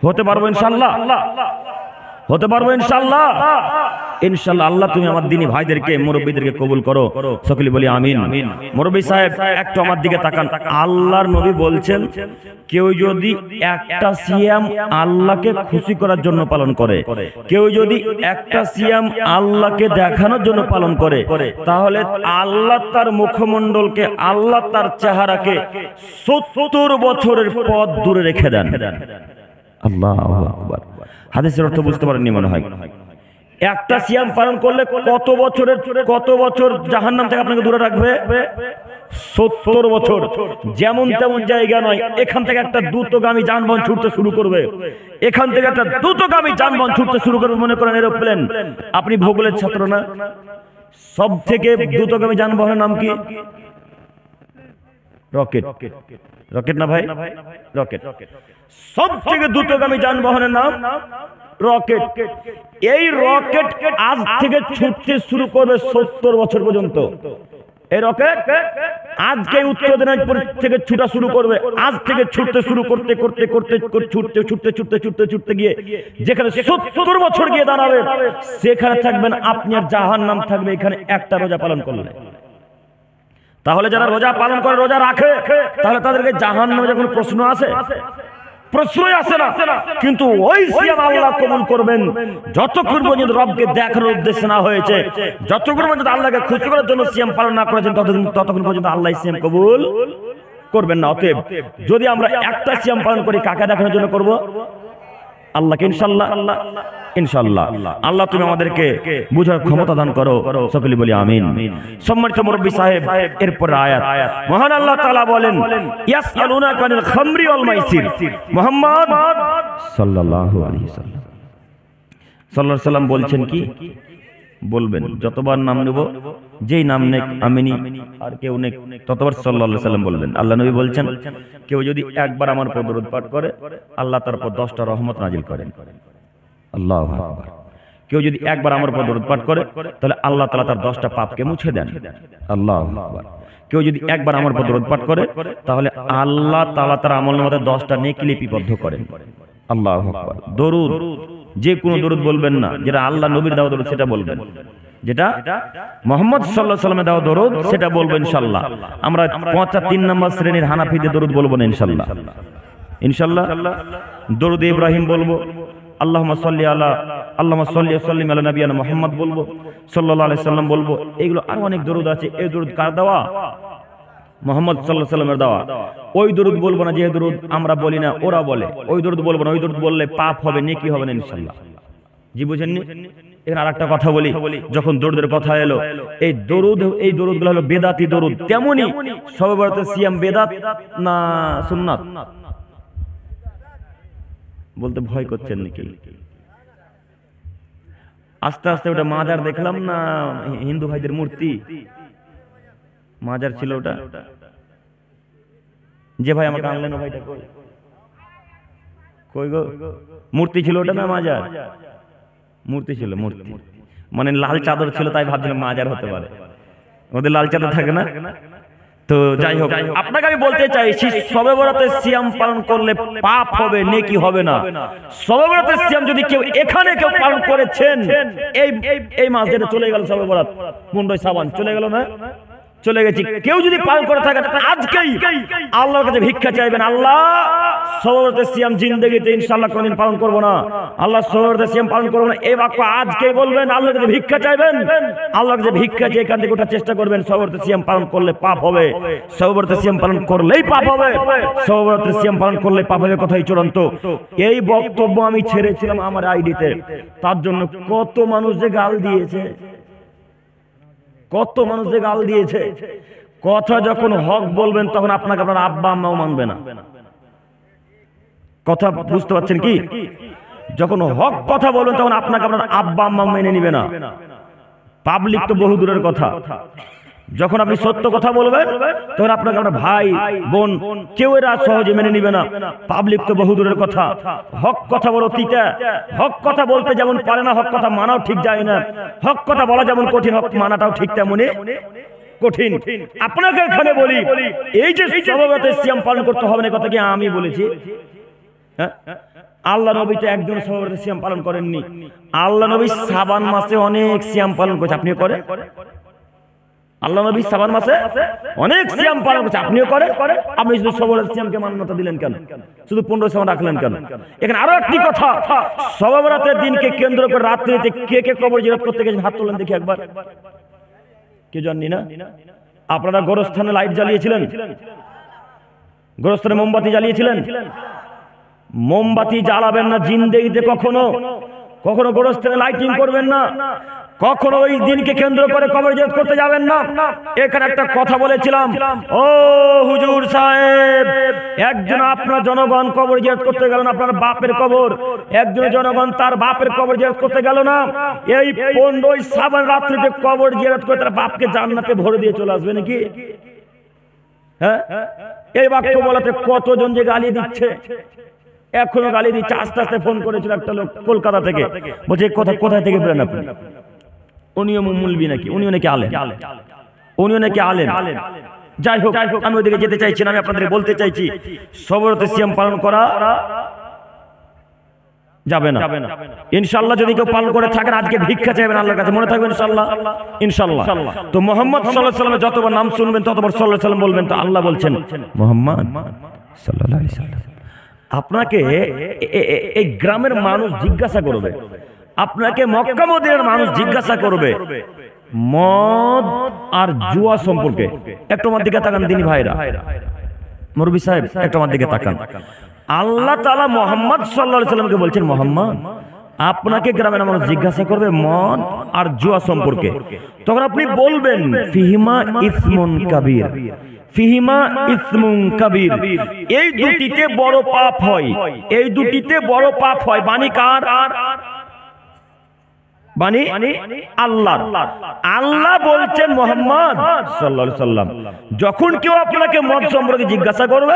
হতে পারবো ইনশাআল্লাহ? হতে পারবো ইনশাআল্লাহ। ইনশাআল্লাহ আল্লাহ তুমি আমার দিনী ভাইদেরকে মুরব্বীদেরকে কবুল করো, সকলে বলি আমিন। মুরব্বী সাহেব একটু আমার দিকে তাকান। আল্লাহর নবী বলছেন কেউ যদি একটা সিয়াম আল্লাহকে খুশি করার জন্য পালন করে, কেউ যদি একটা সিয়াম আল্লাহকে দেখানোর জন্য পালন করে, তাহলে আল্লাহ তার মুখমণ্ডলকে, আল্লাহ তার চেহারাকে 70 বছরের পথ দূরে রেখে দেন। আল্লাহু আকবার। হাদিসের অর্থ বুঝতে পারেননি মনে হয়। একটা সিয়াম পালন করলে কত বছর জাহান্নাম থেকে আপনাকে দূরে রাখবে? 70 বছর। যেমন তেমন জায়গা নয়, এখান থেকে একটা দ্রুতগামী যানবাহন ছুটতে শুরু করবে, এখান থেকে একটা দ্রুতগামী যানবাহন ছুটতে শুরু করবে। মনে করেন এরোপ্লেন, আপনি ভূগোলের ছাত্র না? সব থেকে দ্রুতগামী যানবাহনের নাম কি? রকেট। রকেট না ভাই? রকেট। সব থেকে দ্রুতগামী যানবাহনের নাম রকেট। এই রকেট আজ থেকে ছুটতে শুরু করবে 70 বছর পর্যন্ত। এই রকেট আজকে উত্তর দিনাজপুর থেকে ছুটা শুরু করবে। আজ থেকে ছুটতে শুরু করতে করতে করতে ছুটতে গিয়ে যেখানে 70 বছর গিয়ে দাঁড়াবে, সেখানে থাকবেন আপনি আর জাহান্নাম থাকবে এখানে একটা রোজা পালন করলে। তাহলে যারা রোজা পালন করে, রোজা রাখে, তাহলে তাদেরকে জাহান্নামে যখন প্রশ্ন আসে, প্রশ্নই আসে না। কিন্তু ওই সিয়াম আল্লাহ কবুল করবেন যতক্ষণ পর্যন্ত রবকে দেখানোর উদ্দেশ্য না হয়েছে, যতক্ষণ পর্যন্ত আল্লাহকে খুশি করার জন্য সিয়াম পালন না করেছেন, ততক্ষণ পর্যন্ত আল্লাহ সিয়াম কবুল করবেন না। অতএব যদি আমরা একটা সিয়াম পালন করি, কাকে দেখানোর জন্য করব? আল্লাহকে। ইনশাআল্লাহ ইনশাআল্লাহ। আল্লাহ তুমি আমাদেরকে বুঝার ক্ষমতা দান করো, সকলে বলি আমিন। সম্মানিত মুরব্বী সাহেব, এরপর আয়াত মহান আল্লাহ তাআলা বলেন, ইয়াসআলুনাকা আনিল খামরি ওয়াল মাইসির। মুহাম্মদ সাল্লাল্লাহু আলাইহি সাল্লাম বলছেন কি? বলবেন যতবার নাম নেব, যেই নাম নেক আমিনি আর কেউ নেক, ততবার সাল্লাল্লাহু আলাইহি সাল্লাম বলবেন। আল্লাহ নবী বলছেন কেউ যদি একবার আমার উপর দরুদ পাঠ করে, আল্লাহ তার উপর 10টা রহমত নাজিল করেন। আল্লাহু আকবার। কেউ যদি একবার আমার উপর দরুদ পাঠ করে, তাহলে আল্লাহ তাআলা তার 10টা পাপকে মুছে দেন। আল্লাহু আকবার। কেউ যদি একবার আমার উপর দরুদ পাঠ করে, তাহলে আল্লাহ তাআলা তার আমলনামাতে 10টা নেকি লিপিবদ্ধ করেন। আল্লাহু আকবার। দরুদ, যে কোনো দরুদ বলবেন না, যেটা আল্লাহ নবীর দেওয়া দরুদ সেটা বলবেন, যেটা মুহাম্মদ সাল্লাল্লাহু আলাইহি ওয়াসাল্লামের দেওয়া দরুদ সেটা বলবেন ইনশাআল্লাহ। আমরা 3 নম্বর শ্রেণীর হানাফিদের দরুদ বলবো না ইনশাআল্লাহ। ইনশাআল্লাহ দরুদ ইব্রাহিম বলবো, আল্লাহুম্মা সাল্লি ওয়া সাল্লিম আলা নাবিয়িনা মুহাম্মদ বলবো, সাল্লাল্লাহু আলাইহি সাল্লাম বলবো। এগুলো আরো অনেক দরুদ আছে। এই দরুদ কার দেওয়া? মুহাম্মদ সাল্লাল্লাহু আলাইহি সাল্লামের দেওয়া। ওই দরুদ বলবো না যে দরুদ আমরা বলি না, ওরা বলে। ওই দরুদ বলবো না, ওই দরুদ বললে পাপ হবে, নেকি হবে না ইনশাআল্লাহ। জি বুঝেননি? এখানে আরেকটা কথা বলি, যখন দরুদের কথা এলো, এই দরুদগুলো হলো বেদাতি দরুদ। তেমনি শবে বরাতে সিয়াম বেদাত না সুন্নাত? বলতে ভয় করছেন নাকি? আস্তে আস্তে ওটা মাজার দেখলাম না, হিন্দু ভাইদের মূর্তি মাজার ছিল ওটা। যে ভাই আমাকে আনলেন, ভাইটা কই গো? মূর্তি ছিল ওটা না মাজার? মূর্তি ছিল, মূর্তি মানে লাল চাদর ছিল, তাই ভাবছিলাম মাজার হতে পারে। ওদের লাল চাদর থাকে না? তো যাই হোক, আপনাকে আমি বলতে চাইছি, শবে বরাতে সিয়াম পালন করলে পাপ হবে, নেকি হবে না। শবে বরাতে সিয়াম যদি কেউ এখানে কেউ পালন করেছেন, এই মাস যেটা চলে গেল শবে বরাত, মুন্ডই সাবান চলে গেল না? চলে গেছি। কেউ যদি পালন করে থাকেন, আজকেই আল্লাহর কাছে ভিক্ষা চাইবেন, আল্লাহ শবে বরাতে সিয়াম জিন্দেগিতে ইনশাআল্লাহ কোনদিন পালন করব না, আল্লাহ শবে বরাতে সিয়াম পালন করব না। এই বাক্য আজকেই বলবেন, আল্লাহর কাছে ভিক্ষা চাইবেন, আল্লাহর কাছে ভিক্ষা চেয়ে এখান থেকে ওঠার চেষ্টা করবেন। শবে বরাতে সিয়াম পালন করলে পাপ হবে, শবে বরাতে সিয়াম পালন করলেই পাপ হবে, শবে বরাতে সিয়াম পালন করলে পাপ হবে, কথাই চূড়ান্ত। এই বক্তব্য আমি ছেড়েছিলাম আমার আইডিতে, তার জন্য কত মানুষ যে গাল দিয়েছে, কত মানুষ যে গাল দিয়েছে। কথা যখন হক বলবেন, তখন আপনাকে আপনার আব্বা আম্মাও মানবে না। কথা বুঝতে পারছেন কি? যখন হক কথা বলবেন, তখন আপনাকে আপনার আব্বা আম্মা মেনে নিবে না। পাবলিক তো বহু দূরের কথা। যখন আপনি সত্য কথা বলবেন, তখন আপনাকে আপনার ভাই বোন কেউ এরা সহজে মেনে নিবে না। পাবলিক তো বহু দূরের কথা। হক কথা বলো তিতা, হক কথা বলতে যেমন পারে না, হক কথা মানাও ঠিক যায় না। হক কথা বলা যেমন কঠিন, হক মানাটাও ঠিক তেমনই কঠিন। আপনাকে এখানে বলি, এই যে শবে বরাতে সিয়াম পালন করতে হবে না, কথা কি আমি বলেছি? আল্লাহ নবী তো একজন সবে সিয়াম পালন করেননি, আল্লাহ নবী শাবান মাসে অনেক সিয়াম পালন করেছে, আপনিও করেন? আল্লাহ নবী শাবান মাসে অনেক সিয়াম পালন করেছে, আপনিও করেন? আপনি শুধু সবে সিয়ামকে মান্যতা দিলেন কেন? শুধু 15 শাবান রাখলেন কেন? এখানে আরো একটি কথা, শবে বরাতের দিনকে কেন্দ্র করে রাত্রিতে কে কে কবর জিয়ারত করতে গেছেন হাত তোলেন দেখি একবার। কে জানি না? আপনারা গোরস্থানে লাইট জ্বালিয়েছিলেন? গোরস্থানে মোমবাতি জ্বালিয়েছিলেন? মোমবাতি জ্বালাবেন না জিন্দেগিতে, কখনো কখনো গোরস্থানে লাইটিং করবেন না, কখনো ওই দিনকে কেন্দ্র করে কবর জিয়ারত করতে যাবেন না। এখানে একটা কথা বলেছিলাম, ও হুজুর সাহেব, একজন আপনার জনগণ কবর জিয়ারত করতে গেল না, আপনার বাপের কবর, একজন জনগণ তার বাপের কবর জিয়ারত করতে গেল না, এই 15 শাবান রাত্রিতে কবর জিয়ারত করে তার বাপকে জান্নাতে ভরে দিয়ে চলে আসবে নাকি? হ্যাঁ, এই বাক্য বলাতে কতজন যে গালি দিচ্ছে, এখনো গালি দিচ্ছে। আস্তে আস্তে ফোন করেছিল একটা লোক কলকাতা থেকে, বলছে কথা কোথায় থেকে পেলেন আপনি? উনিও মুলবি নাকি? উনিও নাকি আলেম? উনিও নাকি আলেম? যাই হোক, আমি ওদিকে যেতে চাইছি না, আমি আপনাদের বলতে চাইছি সবরতে সিয়াম পালন করা যাবে না। ইনশাআল্লাহ যদি কেউ পালন করে থাকেন আজকে ভিক্ষা চাইবেন আল্লাহর কাছে, মনে থাকবে ইনশাআল্লাহ। ইনশাআল্লাহ তো মুহাম্মদ সাল্লাল্লাহু আলাইহি ওয়াসাল্লামের যতবার নাম শুনবেন ততবার সাল্লাল্লাহু আলাইহি ওয়াসাল্লাম বলবেন। তো আল্লাহ বলছেন মুহাম্মদ সাল্লাল্লাহু আলাইহি ওয়াসাল্লাম, আপনাকে এই গ্রামের মানুষ জিজ্ঞাসা করবে, আপনাকে মক্কা মদিনার মানুষ জিজ্ঞাসা করবে মদ আর জুয়া সম্পর্কে। একটু আমার দিকে তাকান দিনী ভাইরা, মুরব্বি সাহেব একটু আমার দিকে তাকান। আল্লাহ তাআলা মুহাম্মদ সাল্লাল্লাহু আলাইহি ওয়াসাল্লামকে বলছেন, মুহাম্মদ আপনাকে গ্রামের মানুষ জিজ্ঞাসা করবে মদ আর জুয়া সম্পর্কে, তখন আপনি বলবেন ফিহিমা ইসমুন কাবীর, ফিহিমা ইসমুন কাবীর, এই দুটিতে বড় পাপ হয়, এই দুটিতে বড় পাপ হয়। বাণী কার? বাণী আল্লাহর। আল্লাহ বলছেন মুহাম্মদ সাল্লাল্লাহু আলাইহি ওয়াসাল্লাম, যখন কেউ আপনাকে মদ সম্পর্কে জিজ্ঞাসা করবে,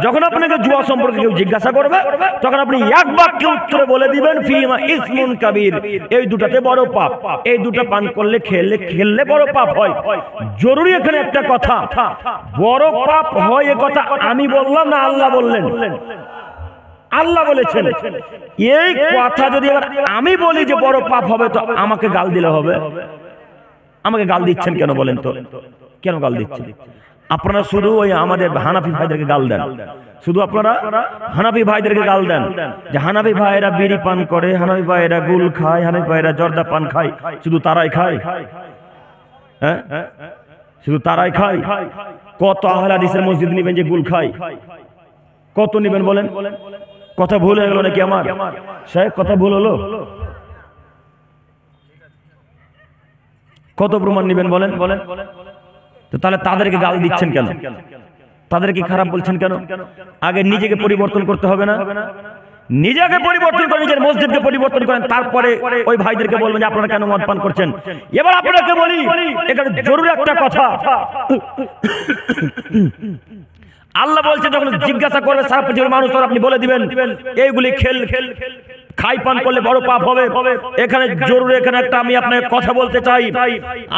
যখন আপনাকে জুয়া সম্পর্কে কেউ জিজ্ঞাসা করবে, তখন আপনি এক বাক্যে উত্তরে বলে দিবেন ফিহিমা ইসমুন কাবীর, এই দুটাতে বড় পাপ, এই দুটো পান করলে খেললে বড় পাপ হয়। জরুরি এখানে একটা কথা, বড় পাপ হয় এ কথা আমি বললাম না, আল্লাহ বললেন। আল্লাহ বলেছেন। এই কথা যদি এবার আমি বলি যে বড় পাপ হবে, তো আমাকে গাল দিলে হবে? আমাকে গাল দিচ্ছেন কেন বলেন তো? কেন গাল দিচ্ছেন? আপনারা শুধু ওই আমাদের হানাফি ভাইদেরকে গাল দেন, শুধু আপনারা হানাফি ভাইদেরকে গাল দেন যে হানাফি ভাইরা বিড়ি পান করে, হানাফি ভাইরা গুল খায়, হানাফি ভাইরা জর্দা পান খায়, শুধু তারাই খায়। হ্যাঁ, শুধু তারাই খায়? কত আহলে হাদিসের মসজিদ নেবেন যে গুল খায়? কত নেবেন বলেন? কথা ভুল হয়ে গেল নাকি আমার? সাহেব কথা ভুল হলো? কত প্রমাণ নেবেন বলেন? তো তাহলে তাদেরকে গাল দিচ্ছেন কেন? তাদেরকে খারাপ বলছেন কেন? আগে নিজেকে পরিবর্তন করতে হবে না? নিজেকে পরিবর্তন করে নিজের মসজিদকে পরিবর্তন করেন, তারপরে ওই ভাইদেরকে বলবেন যে আপনারা কেন মদ পান করছেন। এবার আপনাকে বলি এখানে জরুরি একটা কথা, আল্লাহ বলছে যখন জিজ্ঞাসা করবে সারা পৃথিবীর মানুষ, আপনি বলে দিবেন এইগুলি খাই পান করলে বড় পাপ হবে। এখানে জরুরি এখানে একটা আমি আপনাকে কথা বলতে চাই,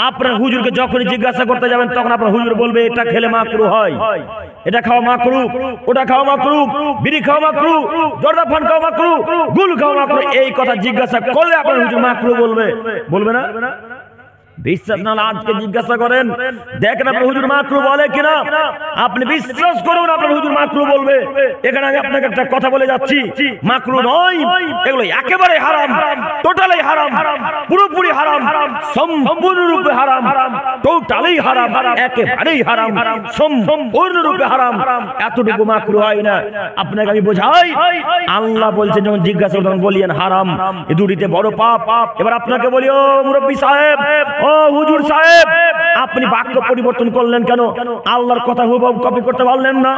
আপনার হুজুরকে যখনই জিজ্ঞাসা করতে যাবেন তখন আপনার হুজুর বলবে এটা খেলে মাকরুহ হয়, এটা খাওয়া মাকরুহ, ওটা খাওয়া মাকরুহ, বিড়ি খাওয়া মাকরুহ, জর্দা পান খাওয়া মাকরুহ, গুল খাওয়া মাকরুহ। এই কথা জিজ্ঞাসা করলে আপনার হুজুর মাকরুহ বলবে না? বিশ্বাস না আজকে জিজ্ঞাসা করেন, দেখেন আপনার হুজুর মাকরুহ বলে কিনা। আপনি বিশ্বাস করুন আপনার হুজুর মাকরুহ বলবে। এখানে আমি আপনাকে একটা কথা বলে যাচ্ছি, মাকরুহ নয়, এগুলো একেবারে হারাম, টোটালি হারাম, পুরোপুরি হারাম, সম্পূর্ণরূপে হারাম, টোটালি হারাম, একেবারেই হারাম, সম্পূর্ণরূপে হারাম। এতটুকু মাকরুহ হয় না। আপনাকে আমি বোঝাই, আল্লাহ বলছেন যখন জিজ্ঞাসা তখন বলিয়েন হারাম, এই দুটিতে বড় পাপ। এবার আপনাকে বলি ও মুরব্বি সাহেব, ও হুজুর সাহেব, আপনি বাক্য পরিবর্তন করলেন কেন? আল্লাহর কথা হুবহু কপি করতে পারলেন না?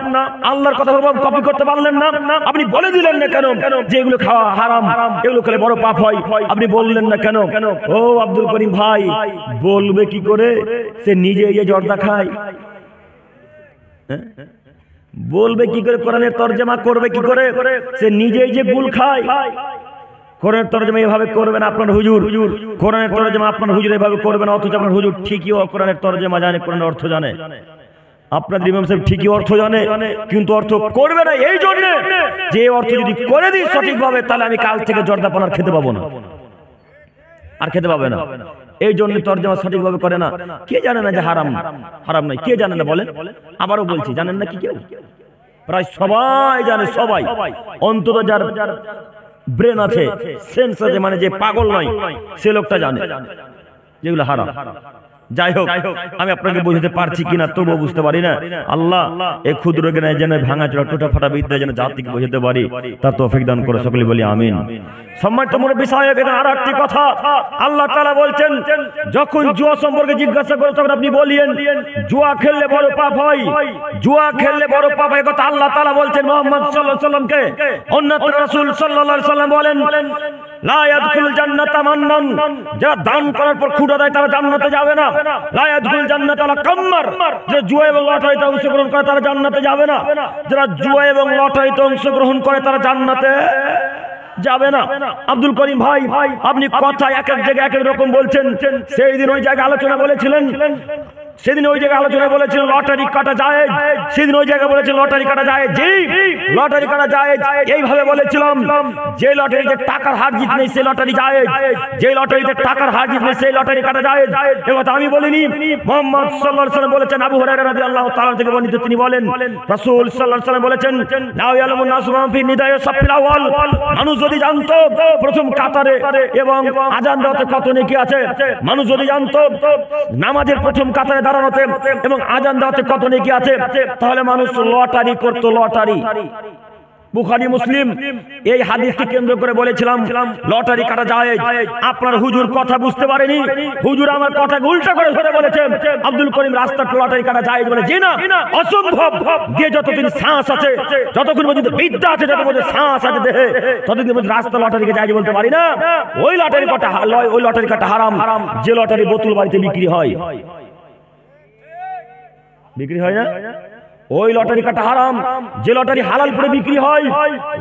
আল্লাহর কথা হুবহু কপি করতে পারলেন না? আপনি বলে দিলেন না কেন যে এগুলো খাওয়া হারাম, এগুলো খেলে বড় পাপ হয়? আপনি বললেন না কেন? ও আব্দুল করিম ভাই, বলবে কি করে? সে নিজে এই যে জর্দা খায়, বলবে কি করে? কোরআনের তরজমা করবে কি করে? সে নিজে এই যে গুল খায়। কোরআনের তরজমা এভাবে করবেন আপনার হুজুর, কোরআনের তরজমা আপনার হুজুর এভাবে করবেন, অথচ আপনার হুজুর ঠিকই কোরআনের তরজমা জানে, কোরআনের অর্থ জানে। আপনাদের ইমাম সাহেব ঠিকই অর্থ জানে, কিন্তু অর্থ করবে না এই জন্য যে অর্থ যদি করে দিই সঠিকভাবে তাহলে আমি কাল থেকে জর্দাপান আর খেতে পাবো না, আর খেতে পাবে না। এই জন্য তরজমা সঠিকভাবে করে না। কে জানে না যে হারাম হারাম নাই? কে জানে না বলেন? আবারও বলছি, জানেন না কি কেউ? প্রায় সবাই জানে, সবাই, অন্তত যার ব্রেন আছে, সেন্স আছে, মানে যে পাগল নয় সে লোকটা জানে যেগুলো হারাম। যাই হোক, আমি আপনাকে বুঝতে পারছি কিনা তবুও বুঝতে পারি না। আল্লাহ এই ক্ষুদ্র জ্ঞানে যেন ভাঙা চোরা টোটা ফাটা বিদ্যা যেন জাতিকে বুঝতে পারি, তার তৌফিক দান করে সকলে বলি আমিন। সম্মানিত মুরব্বী সাহেব, এখানে আর একটি কথা আল্লাহ তাআলা বলছেন, যখন জুয়া সম্পর্কে জিজ্ঞাসা করে তখন আপনি বলিয়েন জুয়া খেললে বড় পাপ হয়, জুয়া খেললে বড় পাপ হয়। কথা আল্লাহ তাআলা বলছেন মুহাম্মদ সাল্লাল্লাহু আলাইহি সাল্লামকে। অন্যত্র রাসূল সাল্লাল্লাহু আলাইহি সাল্লাম বলেন, লা ইয়াদখুলুল জান্নাতা মান্নান, যারা দান করার পর খুঁটা দেয় তারা জান্নাতে যাবে না। লা ইয়াদখুলুল জান্নাতা ওয়ালা কাম্মার, যে জুয়া এবং লটারিতে অংশগ্রহণ করে তারা জান্নাতে যাবে না। যারা জুয়া এবং লটারিতে অংশগ্রহণ করে তারা জান্নাতে যাবে না। আব্দুল করিম ভাই, আপনি কথা এক এক জায়গায় এক এক রকম বলছেন। সেই দিন ওই জায়গায় আলোচনা বলেছিলেন, সেদিন ওই জায়গায় আলোচনা বলেছিলেন লটারি কাটা যায়, সেদিন ওই জায়গায় বলেছিলেন লটারি কাটা যায়, জি লটারি কাটা যায়। এইভাবে বলেছিলাম যে লটারিতে টাকার হার জিত নেই সেই লটারি যায়, যে লটারিতে টাকার হার জিত নেই সেই লটারি কাটা যায়। এই কথা আমি বলিনি, মুহাম্মদ সাল্লাল্লাহু আলাইহি ওয়াসাল্লাম বলেছেন। আবু হুরায়রা রাদিয়াল্লাহু তাআলা থেকে বর্ণিত, তিনি বলেন রাসূল সাল্লাল্লাহু আলাইহি ওয়াসাল্লাম বলেছেন, লা ইয়ালামুন নাসু মা ফি নিদায়ে সাফিল আওয়াল, মানুষ যদি জানতো প্রথম কাতারে এবং আযান দেওয়াতে কত নেকি আছে, মানুষ যদি জানতো নামাজের প্রথম কাতারে দাঁড়ানোতে এবং আযান দেওয়াতে কত নেকি আছে, তাহলে মানুষ লটারি করত। লটারি, বুখারী মুসলিম এই হাদিসকে কেন্দ্র করে বলেছিলাম লটারি কাটা যায়। আপনার হুজুর কথা বুঝতে পারেনি, হুজুর আমার কথা উল্টা করে ধরে বলেছেন আব্দুল করিম রাস্তা লটারি কাটা যায় বলে, জি না, অসম্ভব। দিয়ে যতদিন শ্বাস আছে, যতক্ষণ পর্যন্ত বিদ্যা আছে, যতক্ষণ পর্যন্ত শ্বাস আছে দেহে, ততদিন পর্যন্ত রাস্তা লটারিকে যায় বলতে পারি না। ওই লটারি কাটা, ওই লটারি কাটা হারাম যে লটারি বোতল বাড়িতে বিক্রি হয়, বিক্রি হয় না, ওই লটারি কাটা হারাম। যে লটারি হালাল করে বিক্রি হয়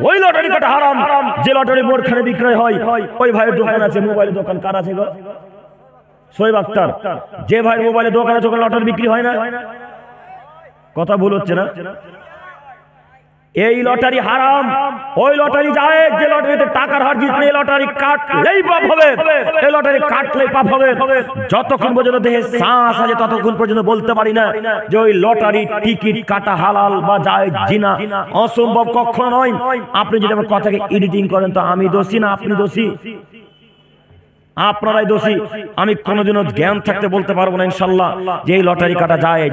ওই লটারি কাটা হারাম। যে লটারি মোড়খানে বিক্রয় হয়, ওই ভাইয়ের দোকান আছে, মোবাইলের দোকান, কার আছে গো? শোয়েব আক্তার। যে ভাইয়ের মোবাইলের দোকান আছে ওখানে লটারি বিক্রি হয় না? কথা ভুল হচ্ছে না? এই লটারি হারাম, ওই লটারি যায় যে লটারিতে টাকার হার জিতলে এই লটারি কাটলেই পাপ হবে, এই লটারি কাটলেই পাপ হবে। যতক্ষণ পর্যন্ত দেহে শ্বাস আছে ততক্ষণ পর্যন্ত বলতে পারি না যে ওই লটারি টিকিট কাটা হালাল বা জায়েজ জিনা, অসম্ভব, কখনো নয়। আপনি যদি আমার কথাকে এডিটিং করেন তো আমি দোষী না আপনি দোষী? আপনারাই দোষী। আমি কোনোদিনও জ্ঞান থাকতে বলতে পারবো না ইনশাআল্লাহ যে এই লটারি কাটা যায়।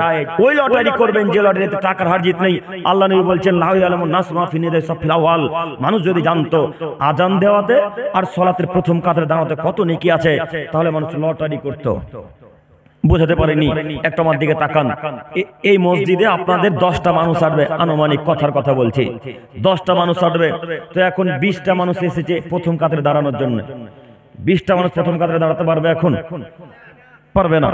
ওই লটারি করবেন যে লটারিতে টাকার হার জিত নেই। আল্লাহ নবী বলছেন লা ইয়ালামুন নাস মা ফি নিদায়ে সাফিল আওয়াল, মানুষ যদি জানতো আজান দেওয়াতে আর সালাতের প্রথম কাতারে দাঁড়াতে কত নেকি আছে, তাহলে মানুষ লটারি করত। বুঝাতে পারেনি? একটা আমার দিকে তাকান, এই মসজিদে আপনাদের 10টা মানুষ আসবে, আনুমানিক কথার কথা বলছি, 10টা মানুষ আসবে। তো এখন 20টা মানুষ এসেছে প্রথম কাতারে দাঁড়ানোর জন্য। 20টা মানুষ প্রথম কাতারে দাঁড়াতে পারবে? এখন পারবে না।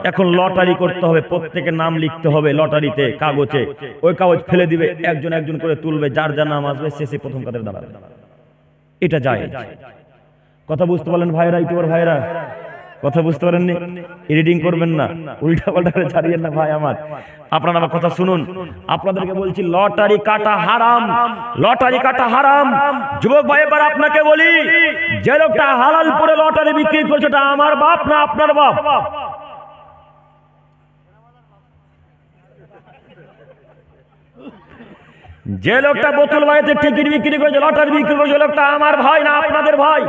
এখন লটারি করতে হবে, প্রত্যেকের নাম লিখতে হবে লটারিতে কাগজে, ওই কাগজ ফেলে দিবে, একজন একজন করে তুলবে, যার যার নাম আসবে শেষে প্রথম কাতারে দাঁড়াবে। এটা যায়। কথা বুঝতে পারলেন ভাইরা, ইউটিউবার ভাইরা? কথা বুঝতে পারেননি? এডিটিং করবেন না, উল্টা পাল্টা করে ছাড়িয়েন না ভাই আমার। আপনারা আমার কথা শুনুন, আপনাদেরকে বলছি লটারি কাটা হারাম, লটারি কাটা হারাম। যুবক ভাই এবার আপনাকে বলি, যে লোকটা হালাল করে লটারি বিক্রি করছে এটা আমার বাপ না আপনার বাপ? যে লোকটা বোতল বাড়িতে টিকিট বিক্রি করছে, লটারি বিক্রি করছে, লোকটা আমার ভাই না আপনাদের ভাই?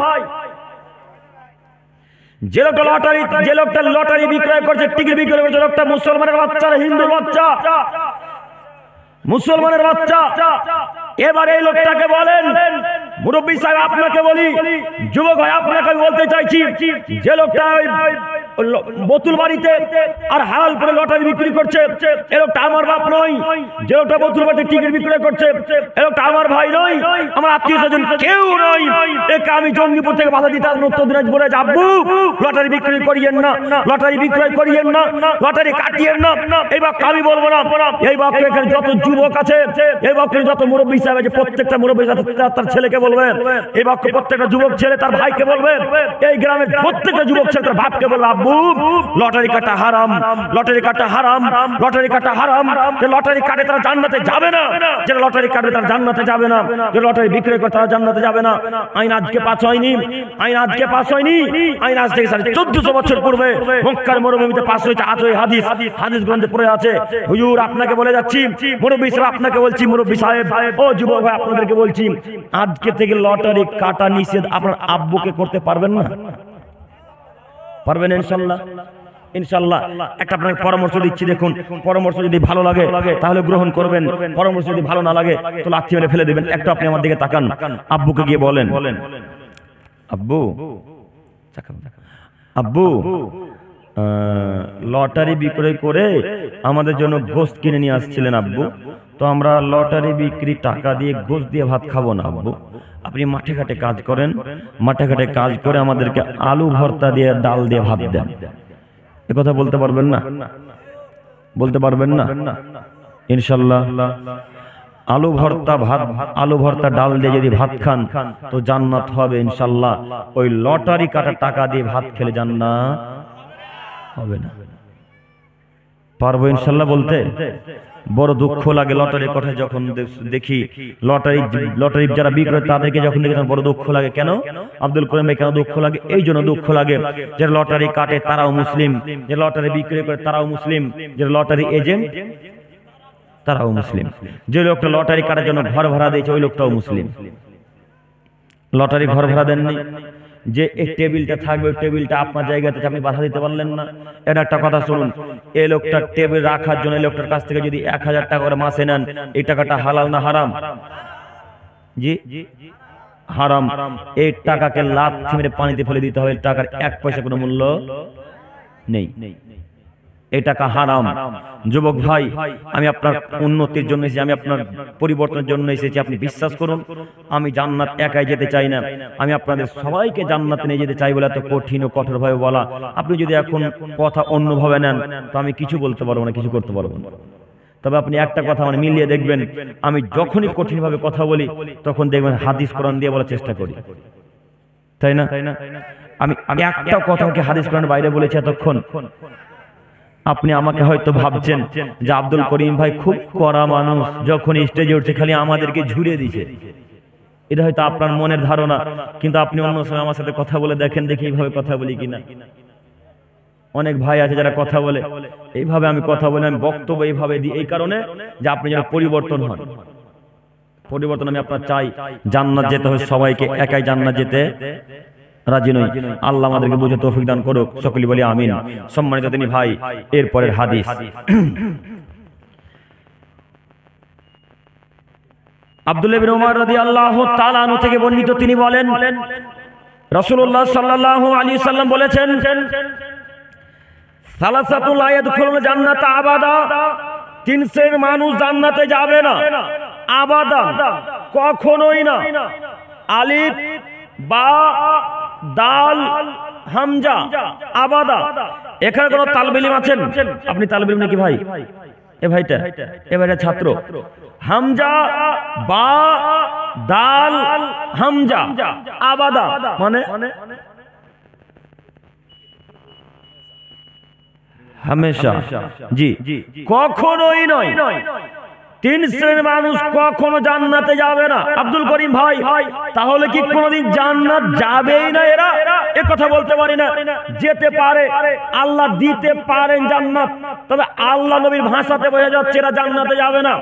যে লোকটা লটারি বিক্রয় করছে, টিকিট বিক্রয় করছে, লোকটা মুসলমানের বাচ্চা, হিন্দুর বাচ্চা, মুসলমানের বাচ্চা। এবার এই লোকটাকে বলেন, মুরব্বী সাহেব আপনাকে বলি, যুবক ভাই আপনাকে আমি বলতে চাইছি, যে লোকটা বোতল বাড়িতে আর হালাল করে লটারি বিক্রি করছে এ লোকটা আমার বাপ নয়। যে লোকটা বোতল বাড়িতে টিকিট বিক্রয় করছে এ লোকটা আমার ভাই নয়, আমার আত্মীয় স্বজন কেউ নয়। একে আমি জঙ্গিপুর থেকে বাধা দিতে উত্তর দিনাজপুরে যাবো, লটারি বিক্রি করিয়েন না, লটারি বিক্রয় করিয়েন না, লটারি কাটিয়েন না। এই বাক্য আমি বলবো না, এই বাক্য এখানে যত যুবক আছে, এই বাক্যের যত মুরব্বী সাহেব আছে, প্রত্যেকটা মুরব্বী তার ছেলেকে বলবেন, এই বাক্য প্রত্যেকটা যুবক ছেলে তার ভাইকে বলবেন, এই গ্রামের প্রত্যেকটা যুবক ছেলে তার বাপকে বলবে, আব্বু লটারি কাটা হারাম, লটারি কাটা হারাম, লটারি কাটা হারাম। যে লটারি কাটে তারা জান্নাতে যাবে না, যে লটারি কাটবে তারা জান্নাতে যাবে না, যে লটারি বিক্রয় করে তারা জান্নাতে যাবে না। আইন আজকে পাস হয়নি, আইন আজকে পাস হয়নি, আইন আজ থেকে 1400 বছর পূর্বে মক্কার মরুভূমিতে পাস হয়েছে। আজ ওই হাদিস হাদিস গ্রন্থে পড়ে আছে। হুজুর আপনাকে বলে যাচ্ছি, মুরব্বী সাহেব আপনাকে বলছি, মুরব্বী সাহেব ও যুবক ভাই আপনাদেরকে বলছি, আজকে থেকে লটারি কাটা নিষেধ আপনার আব্বুকে করতে পারবেন না? পারবেন ইনশাআল্লাহ? ইনশাআল্লাহ। একটা আপনাকে পরামর্শ দিচ্ছি, দেখুন পরামর্শ যদি ভালো লাগে তাহলে গ্রহণ করবেন, পরামর্শ যদি ভালো না লাগে তো লাথি মেরে ফেলে দেবেন। একটু আপনি আমার দিকে তাকান, আব্বুকে গিয়ে বলেন, আব্বু আব্বু লটারি বিক্রয় করে আমাদের জন্য গোশত কিনে নিয়ে আসছিলেন আব্বু, তো আমরা লটারি বিক্রি টাকা দিয়ে গোশত দিয়ে ভাত খাবো না আব্বু। আপনি মাঠে ঘাটে কাজ করেন, মাঠে ঘাটে কাজ করে আমাদেরকে আলু ভর্তা দিয়ে ডাল দিয়ে ভাত দেন। এ কথা বলতে পারবেন না? বলতে পারবেন না? ইনশাআল্লাহ। আলু ভর্তা ভাত, আলু ভর্তা ডাল দিয়ে যদি ভাত খান তো জান্নাত হবে ইনশাআল্লাহ। ওই লটারি কাটা টাকা দিয়ে ভাত খেলে জান্নাত হবে না। পারবো ইনশাআল্লাহ বলতে? বড় দুঃখ লাগে লটারির কথা যখন দেখি, লটারি যারা বিক্রয় তাদেরকে যখন দেখি বড় দুঃখ লাগে। কেন আব্দুল করিম ভাই, কেন দুঃখ লাগে? এই জন্য দুঃখ লাগে যে লটারি কাটে তারাও মুসলিম, যে লটারি বিক্রয় করে তারাও মুসলিম, যে লটারি এজেন্ট তারাও মুসলিম, যে লোকটা লটারি কাটার জন্য ঘর ভাড়া দিয়েছে ওই লোকটাও মুসলিম। লটারি ঘর ভাড়া দেননি, যে এই টেবিলটা থাকবে ওই টেবিলটা আপনার জায়গাতে আপনি বাধা দিতে পারলেন না। এটা একটা কথা শুনুন, এই লোকটা টেবিল রাখার জন্য এই লোকটার কাছ থেকে যদি 1000 টাকা করে মাসে নেন, এই টাকাটা হালাল না হারাম? জি হারাম। এই টাকাকে লাথি মেরে পানিতে ফেলে দিতে হবে, টাকার 1 পয়সা কোনো মূল্য নেই, এই টাকা হারাম। যুবক ভাই, আমি আপনার উন্নতির জন্য এসেছি, আমি আপনার পরিবর্তনের জন্য এসেছি। আপনি বিশ্বাস করুন, আমি জান্নাত একাই যেতে চাই না, আমি আপনাদের সবাইকে জান্নাতে নিয়ে যেতে চাই বলে এত কঠিন ও কঠোর ভাবে বলা। আপনি যদি এখন কথা অন্যভাবে নেন তো আমি কিছু বলতে পারবো না, কিছু করতে পারবো না। তবে আপনি একটা কথা মানে মিলিয়ে দেখবেন, আমি যখনই কঠিন ভাবে কথা বলি তখন দেখবেন হাদিস কোরআন দিয়ে বলার চেষ্টা করি, তাই না? আমি একটা কথাকে হাদিস কোরআনের বাইরে বলেছি এতক্ষণ। আপনি আমাকে হয়তো ভাবছেন যে আব্দুল করিম ভাই খুব কড়া মানুষ, যখন স্টেজে উঠছে খালি আমাদেরকে ঝুড়ে দিছে। এটা হয়তো আপনার মনের ধারণা, কিন্তু আপনি অন্য সময় আমার সাথে কথা বলে দেখেন, দেখি এইভাবে কথা বলি কিনা। অনেক ভাই আছে যারা কথা বলে এইভাবে, আমি কথা বলে আমি বক্তব্য এইভাবে দিই এই কারণে যে আপনি যেন পরিবর্তন হন। পরিবর্তন আমি আপনার চাই, জান্নাত যেতে হয় সবাইকে, একাই জান্নাত যেতে রাজি নই। আল্লাহ আমাদেরকে বুঝে তৌফিক দান করুক, সকলে বলি আমিন। সম্মানিত তিনি ভাই, এরপরের হাদিস আব্দুল্লাহ ইবনে উমর রাদিয়াল্লাহু তাআলা আনহু থেকে বর্ণিত, তিনি বলেন রাসূলুল্লাহ সাল্লাল্লাহু আলাইহি সাল্লাম বলেছেন, সালাসাতু লা ইয়াদখুলুল জান্নাতা আবাদা, 3 শ্রেণীর মানুষ জান্নাতে যাবে না আবাদা, কখনোই না। আলিফ বা দাল হামজা আবাদা। এখানে কোন তালবে ইলম আছেন? আপনি তালবে ইলম নাকি ভাই? এ ভাইটা ছাত্র। হামজা বা দাল হামজা আবাদা মানে হামেশা, জি কখনোই নয়। 3 শ্রেণীর মানুষ কখনো জান্নাতে যাবে না। আব্দুল করিম ভাই, তাহলে কি কোনোদিন জান্নাত যাবেই না এরা? এ কথা বলতে পারি না। যেতে পারে, আল্লাহ দিতে পারেন জান্নাত, তবে আল্লাহ নবীর ভাষাতে বোঝা যাচ্ছে এরা জান্নাতে যাবে না।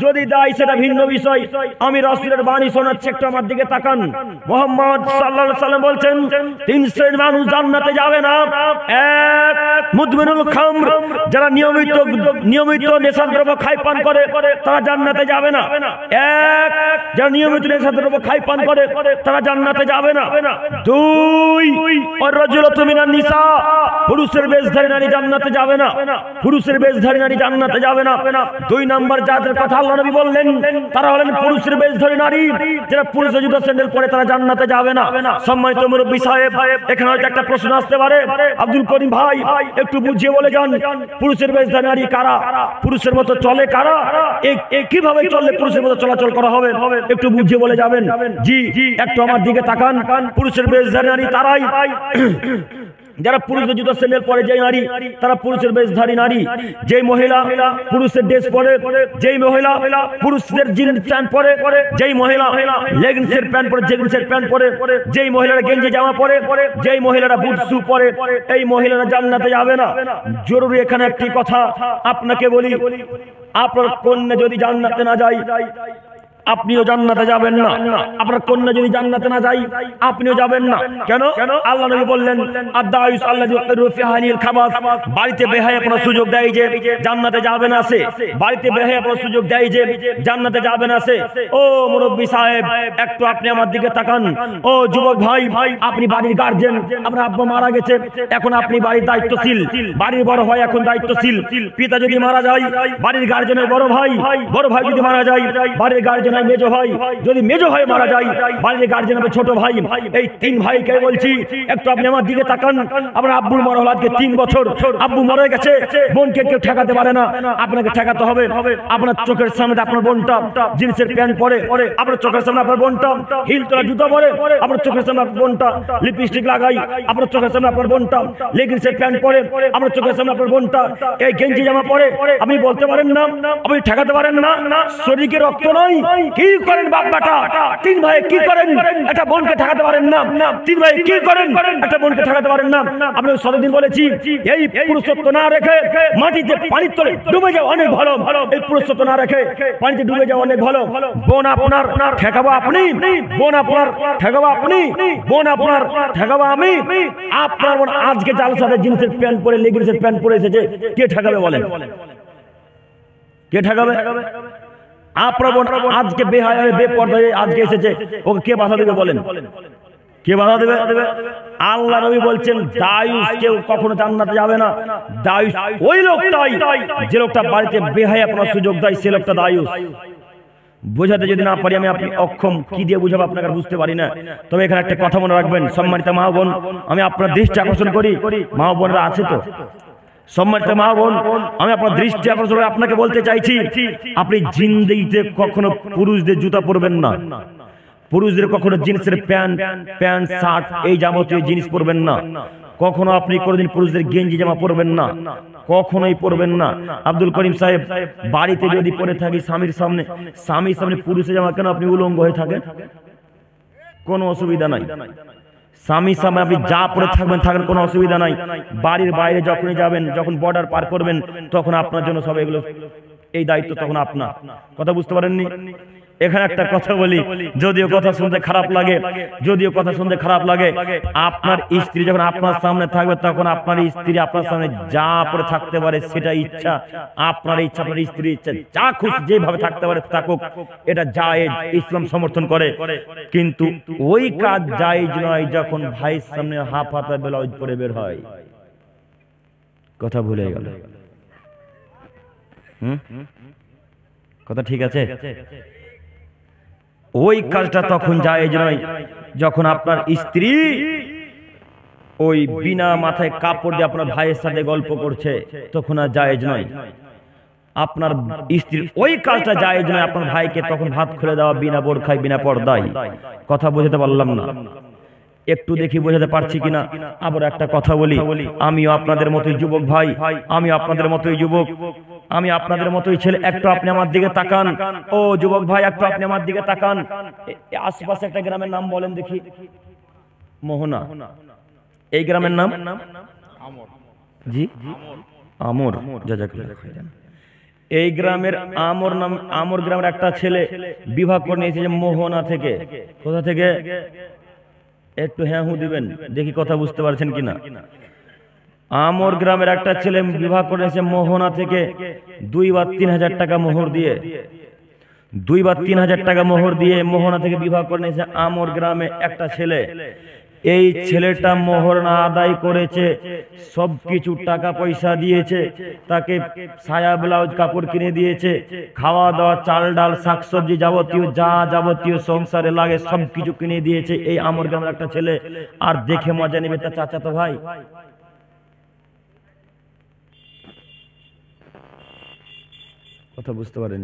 যদি দেয় সেটা ভিন্ন বিষয়। আমি রাসূলের বাণী শোনাচ্ছি, একটু আমার দিকে তাকান। মুহাম্মদ সাল্লাল্লাহু আলাইহি সাল্লাম বলছেন 3 শ্রেণীর মানুষ জান্নাতে যাবে না। 1 মুদমিনুল খামর, যারা নিয়মিত নেশাদ্রব্য খায় পান করে তারা জান্নাতে যাবে না। 1 যারা নিয়মিত নেশাদ্রব্য খায় পান করে তারা জান্নাতে যাবে না। 2 ওয়ারাজুলাতু মিনান নিসা, পুরুষের বেশধারী নারী জান্নাতে যাবে না। পুরুষের বেশধারী নারী জান্নাতে যাবে না। 2 নাম্বার যাদের কথা আল্লাহ নবী বললেন তারা হলেন পুরুষের বেশধারী নারী, যারা পুরুষের জুতা স্যান্ডেল পরে তারা জান্নাতে যাবে না। সম্মানিত মুরব্বী সাহেব, এখানে হয়তো একটা প্রশ্ন আসতে পারে, আব্দুল করিম ভাই একটু বুঝিয়ে বলে যান, পুরুষের বেশধারী নারী কারা? পুরুষের মতো চলে কারা? কিভাবে চললে পুরুষের মতো চলাচল করা হবে? একটু বুঝিয়ে বলে যাবেন। জি একটু আমার দিকে তাকান। পুরুষের বেশধারী নারী তারাই যারা পুরুষদের জুতো স্যান্ডেল পরে যেই নারী তারা পুরুষের বেশধারী নারী, যেই মহিলা পুরুষের ড্রেস পরে, যেই মহিলা পুরুষদের জিন্স প্যান্ট পরে, যেই মহিলা লেগিংসের প্যান্ট পরে, জেগিংসের প্যান্ট পরে, যেই মহিলারা গেঞ্জি জামা পরে, যেই মহিলারা বুট শু পরে, এই মহিলারা জান্নাতে যাবে না। জরুরি এখানে একটি কথা আপনাকে বলি, আপনার কন্যা যদি জান্নাতে না যায় আপনিও জান্নাতে যাবেন না, আপনার কন্যা যদি জান্নাতে না যায় আপনিও যাবেন না। কেন? আল্লাহ নবী বললেন আদ-দায়ুস আল্লাযী ইয়াকদিরু ফি হানিল খাবাস, বাড়িতে বেহায়াপনা সুযোগ দেয় যে জান্নাতে যাবে না সে, বাড়িতে বেহায়াপনা সুযোগ দেয় যে জান্নাতে যাবে না সে। ও মুরব্বি সাহেব, একটু আপনি আমার দিকে তাকান। ও যুবক ভাই, আপনি বাড়ির গার্জিয়ান, আপনার আব্বা মারা গেছে, এখন আপনি বাড়ির দায়িত্বশীল, বাড়ির বড় ভাই এখন দায়িত্বশীল। পিতা যদি মারা যায় বাড়ির গার্জিয়ানের বড় ভাই, বড় ভাই যদি মারা যায় বাড়ির গার্জিয়ান মেজো ভাই, যদি মেজো ভাই মারা যায় বাড়ির গার্জিয়ান হবে ছোট ভাই। এই তিন ভাইকে বলছি একটু আপনি আমার দিকে তাকান। আপনার আব্বুর মরা হলো আজকে 3 বছর, আব্বু মরে গেছে, বোনকে কেউ ঠেকাতে পারে না, আপনাকে ঠেকাতে হবে। আপনার চোখের সামনে আপনার বোনটা জিন্সের প্যান্ট পরে, আপনার চোখের সামনে আপনার বোনটা হিল তোলা জুতো পরে, আপনার চোখের সামনে আপনার বোনটা লিপস্টিক লাগাই, আপনার চোখের সামনে আপনার বোনটা লেগিংসের প্যান্ট পরে, আপনার চোখের সামনে আপনার বোনটা এই গেঞ্জি জামা পরে, আপনি বলতে পারেন না, আপনি ঠেকাতে পারেন না। শরীরে রক্ত নয়, কি করেন বাপ বেটা? 3 ভাই কি করেন? একটা বোনকে ঠেকাতে পারেন না। 3 ভাই কি করেন? একটা বোনকে ঠেকাতে পারেন না। আপনি সতদিন বলেছি এই পুরুষত্ব না রেখে মাটিতে পানির তলে ডুবে যাও অনেক ভালো, এই পুরুষত্ব না রেখে পানিতে ডুবে যাও অনেক ভালো। বোন আপনার ঠেকাবো আপনি, বোন আপনার ঠেকাবো আপনি, বোন আপনার ঠেকাবো আমি। আপনার বোন আজকে জালসাতে জিন্সের প্যান্ট পরে, লেগিংসের প্যান্ট পরে এসেছে, কে ঠেকাবে বলেন? কে ঠেকাবে? আপনার বোন আজকে বেহায়া বেপরদায় আজকে এসেছে, ওকে কে বাধা দেবে বলেন? কে বাধা দেবে? আল্লাহ নবী বলছেন দায়ুস কেউ কখনো জান্নাতে যাবে না। দায়ুস ওই লোকটাই যে লোকটা বাড়িতে বেহায়াপনার সুযোগ দেয়, সে লোকটা দায়ুস। বোঝাতে যদি না পারি আমি, আপনি অক্ষম, কি দিয়ে বুঝাবো আপনাকে বুঝতে পারি না। তবে এখানে একটা কথা মনে রাখবেন, সম্মানিত মা বোন, আমি আপনার দৃষ্টি আকর্ষণ করি, মা বোনরা আছে তো সম্মানিত মা বোন, আমি আপনার দৃষ্টি আকর্ষণ করে আপনাকে বলতে চাইছি, আপনি জিন্দেগিতে কখনো পুরুষদের জুতা পরবেন না, পুরুষদের কখনো জিন্সের প্যান্ট শার্ট এই যাবতীয় জিনিস পরবেন না, কখনো আপনি কোনোদিন পুরুষদের গেঞ্জি জামা পরবেন না, কখনোই পরবেন না। আব্দুল করিম সাহেব, বাড়িতে যদি পরে থাকি স্বামীর সামনে পুরুষের জামা কেন আপনি উলঙ্গ হয়ে থাকেন? কোনো অসুবিধা নাই। স্বামী সামনে আপনি যা পরে থাকবেন থাকেন, কোনো অসুবিধা নাই। বাড়ির বাইরে যখনই যাবেন, যখন বর্ডার পার করবেন, তখন আপনার জন্য সব এগুলো, এই দায়িত্ব তখন আপনার। কথা বুঝতে পারেননি? এখানে একটা কথা বলি, যদিও কথা শুনতে খারাপ লাগে, আপনার স্ত্রী যখন আপনার সামনে থাকবে তখন আপনার স্ত্রী আপনার সামনে যা পরে থাকতে পারে সেটা ইচ্ছা, আপনার ইচ্ছা, আপনার স্ত্রীর ইচ্ছা, যা খুশি যেভাবে থাকতে পারে থাকুক, এটা জায়েজ, ইসলাম সমর্থন করে। কিন্তু ওই কাজ জায়েজ নয় যখন ভাইয়ের সামনে হাফ হাতা ব্লাউজ পরে বের হয়। কথা ভুলে গেল? কথা ঠিক আছে? ওই কাজটা তখন জায়েজ নয় যখন আপনার স্ত্রী ওই বিনা মাথায় কাপড় দিয়ে আপনার ভাইয়ের সাথে গল্প করছে, তখন আর জায়েজ নয়। আপনার স্ত্রীর ওই কাজটা জায়েজ নয়, আপনার ভাইকে তখন হাত খুলে দেওয়া বিনা বোরখায়, বিনা পর্দায়। কথা বোঝাতে পারলাম না? একটু দেখি বোঝাতে পারছি কিনা। আবার একটা কথা বলি, আমিও আপনাদের মতোই যুবক ভাই, আমি আপনাদের মতোই যুবক, আমি আপনাদের মতোই ছেলে। একটু আপনি আমার দিকে তাকান, ও যুবক ভাই, একটু আপনি আমার দিকে তাকান। আশপাশে একটা গ্রামের নাম বলেন দেখি। মোহনা। এই গ্রামের নাম? জি, আমর। এই গ্রামের আমর গ্রামের একটা ছেলে বিবাহ করে নিয়েছে মোহনা থেকে। কোথা থেকে? একটু হ্যাঁ হু দিবেন দেখি, কথা বুঝতে পারছেন কিনা। আমর গ্রামের একটা ছেলে বিবাহ করেছে মোহনা থেকে 2 বা 3 হাজার টাকা মোহর দিয়ে, 2 বা 3 হাজার টাকা মোহর দিয়ে মোহনা থেকে বিবাহ করে নিয়েছে আমর গ্রামে একটা ছেলে। এই ছেলেটা মোহর না আদায় করেছে, সবকিছু টাকা পয়সা দিয়েছে, তাকে সায়া ব্লাউজ কাপড় কিনে দিয়েছে, খাওয়া দাওয়া চাল ডাল শাকসবজি যাবতীয় যা যাবতীয় সংসারে লাগে সবকিছু কিনে দিয়েছে এই আমর গ্রামের একটা ছেলে। আর দেখে মজা নেবে তার চাচাতো ভাই। কথা বুঝতে পারেন?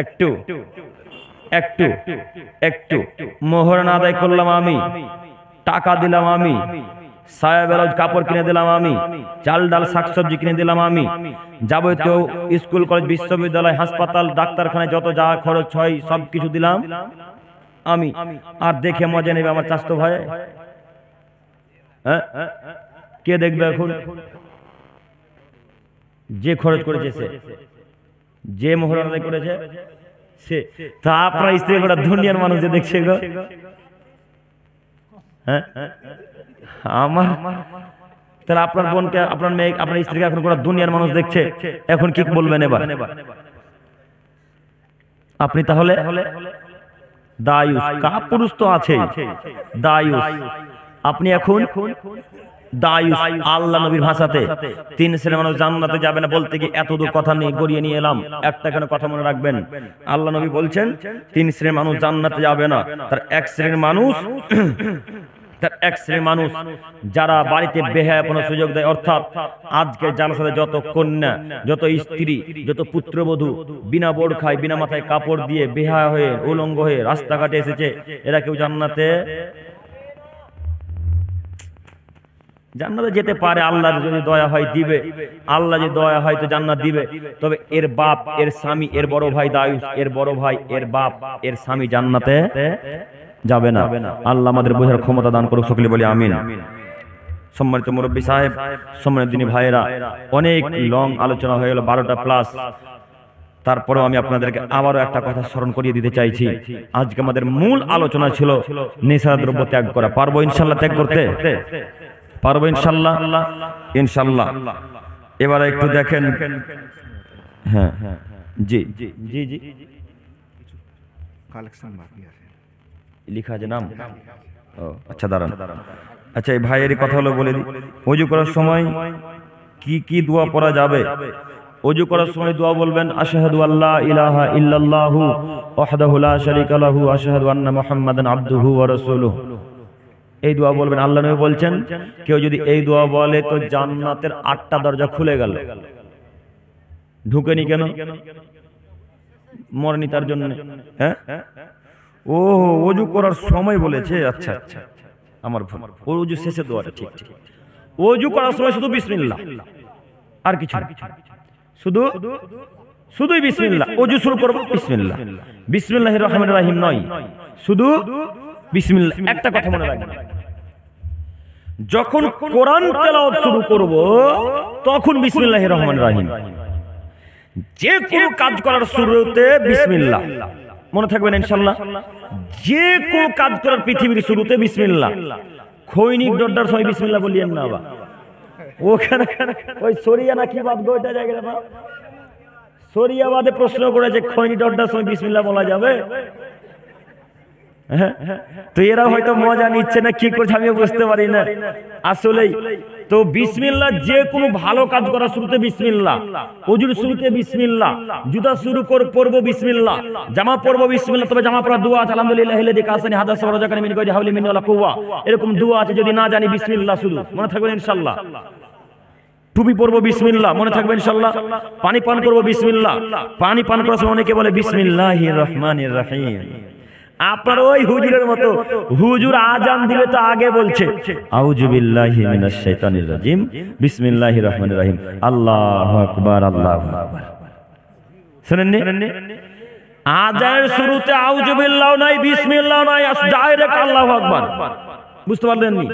একটু একটু একটু মোহরানা আদায় করলাম আমি, টাকা দিলাম আমি, সায়া ব্লাউজ কাপড় কিনে দিলাম আমি, চাল ডাল শাকসবজি কিনে দিলাম আমি, যাবতীয় স্কুল কলেজ বিশ্ববিদ্যালয় হাসপাতাল ডাক্তারখানায় যত যা খরচ হয় সব কিছু দিলাম আমি। আর দেখে মজা নেবে আমার চাচতো ভাই? হ্যাঁ, কে দেখবে এখন? যে খরচ করেছে সে, যে মোহরানা আদায় করেছে সে। তা আপনার স্ত্রী গোটা দুনিয়ার মানুষ যে দেখছে গো, হ্যাঁ আমার, তাহলে আপনার বোনকে, আপনার মেয়ে, আপনার স্ত্রীকে এখন গোটা দুনিয়ার মানুষ দেখছে, এখন কি বলবেন এবার? আপনি তাহলে দায়ুস, কাপুরুষ তো আছেই, দায়ুস। আপনি এখন দায়ুস। আল্লাহ নবীর ভাষাতে 3 শ্রেণীর মানুষ জান্নাতে যাবে না বলতে কি এত দূর কথা নিয়ে গড়িয়ে নিয়ে এলাম। একটা কেন কথা মনে রাখবেন, আল্লাহ নবী বলছেন 3 শ্রেণীর মানুষ জান্নাতে যাবে না। তার এক শ্রেণীর মানুষ যারা বাড়িতে বেহায়াপনার সুযোগ দেয়, অর্থাৎ আজকে জালসাতে যত কন্যা, যত স্ত্রী, যত পুত্রবধূ বিনা বোরখায়, বিনা মাথায় কাপড় দিয়ে বেহায়া হয়ে উলঙ্গ হয়ে রাস্তাঘাটে এসেছে, এরা কেউ জান্নাতে যেতে পারে? আল্লাহর যদি দয়া হয় দিবে, আল্লাহ যদি দয়া হয় তো জান্নাত দিবে। তবে এর বাপ, এর স্বামী, এর বড় ভাই দায়ুস, এর বড় ভাই, এর বাপ, এর স্বামী জান্নাতে যাবে না। আল্লাহ আমাদের বোঝার ক্ষমতা দান করুক, সকলে বলি আমিন। সম্মানিত মুরব্বী সাহেব, সম্মানিত দিনী ভাইয়েরা, অনেক লং আলোচনা হয়ে গেল, 12টা প্লাস। তারপরেও আমি আপনাদেরকে আবারও একটা কথা স্মরণ করিয়ে দিতে চাইছি। আজকে আমাদের মূল আলোচনা ছিল নেশা দ্রব্য ত্যাগ করা। পারবো ইনশাল্লাহ ত্যাগ করতে? পারবো ইনশাল্লাহ? ইনশাল্লাহ। এবারে একটু দেখেন, হ্যাঁ জি জি জি জি, কালেকশন বাকি আছে, লিখা আছে নাম? ও আচ্ছা, দাঁড়ান। আচ্ছা, এই ভাইয়ের কথা হলো বলে দিই। ওযু করার সময় কি কি দোয়া পড়া যাবে? ওযু করার সময় দোয়া বলবেন আশহাদু আল্লা ইলাহা ইল্লাল্লাহু ওয়াহদাহু লা শারীকা লাহু আশহাদু আন্না মুহাম্মাদান আবদুহু ওয়া রাসূলুহু। এই দোয়া বলবেন। আল্লাহ নবী বলছেন কেউ যদি এই দোয়া বলে তো জান্নাতের 8টা দরজা খুলে গেল। ঢুকেনি কেন? মরনি তার জন্য। হ্যাঁ, ও ওযু করার সময় বলেছে। আচ্ছা আচ্ছা, আমার ভুল। ওযু শেষে দোয়াটা ঠিক ঠিক। ওযু করার সময় শুধু বিসমিল্লাহ, আর কিছু না, শুধুই বিসমিল্লাহ। ওযু শুরু করব বিসমিল্লাহ, বিসমিল্লাহির রহমানির রহিম নয়, শুধু বিসমিল্লাহ। একটা কথা মনে রাখবেন, যখন কোরআন তেলাওয়াত শুরু করব তখন বিসমিল্লাহির রহমানির রহিম। যে কোনো কাজ করার শুরুতে বিসমিল্লাহ, মনে থাকবেন ইনশাআল্লাহ। যে কোনো কাজ করার পৃথিবীর শুরুতে বিসমিল্লাহ। খৈনিক ডড্ডার সময় বিসমিল্লাহ বলিয়েন না বাবা। ওখানে ওই সরিয়া না কি বাদ গো, ওইটা জায়গাটা না, সরিয়াবাদে প্রশ্ন করেছে খৈনি ডড্ডার সময় বিসমিল্লাহ বলা যাবে? তো এরা হয়তো মজা নিচ্ছে না কি করছে আমিও বুঝতে পারি না আসলেই। তো বিসমিল্লাহ, যে কোনো ভালো কাজ করার শুরুতে বিসমিল্লাহ, ওযুর শুরুতে বিসমিল্লাহ, জুতা শুরু পরবো বিসমিল্লাহ, জামা পরবো বিসমিল্লাহ। তবে জামা পরার দোয়া আছে আলহামদুলিল্লাহিল্লাযী কাসানি হাদা সাওরাজাকানি মিন গায়রি হাওলি মিন্নি ওয়ালা কুওয়া, এরকম দোয়া আছে। যদি না জানি বিসমিল্লাহ শুধু মনে থাকবেন ইনশাআল্লাহ। টুপি পরবো বিসমিল্লাহ, মনে থাকবে ইনশাআল্লাহ। পানি পান করবো বিসমিল্লাহ, পানি পান করার সময় অনেকে বলে বিসমিল্লাহির রহমানির রহিম। আপনার ওই হুজুরের মতো, হুজুর আজান দিলে তো আগে বলছে আউযু বিল্লাহি মিনাশ শাইতানির রাজিম বিসমিল্লাহির রহমানির রহিম, আল্লাহু আকবার, আল্লাহু আকবার। শুনেননি? আজানের শুরুতে আউযু বিল্লাহ নাই, বিসমিল্লাহ নাই, ডাইরেক্ট আল্লাহু আকবার। বুঝতে পারলেন নি?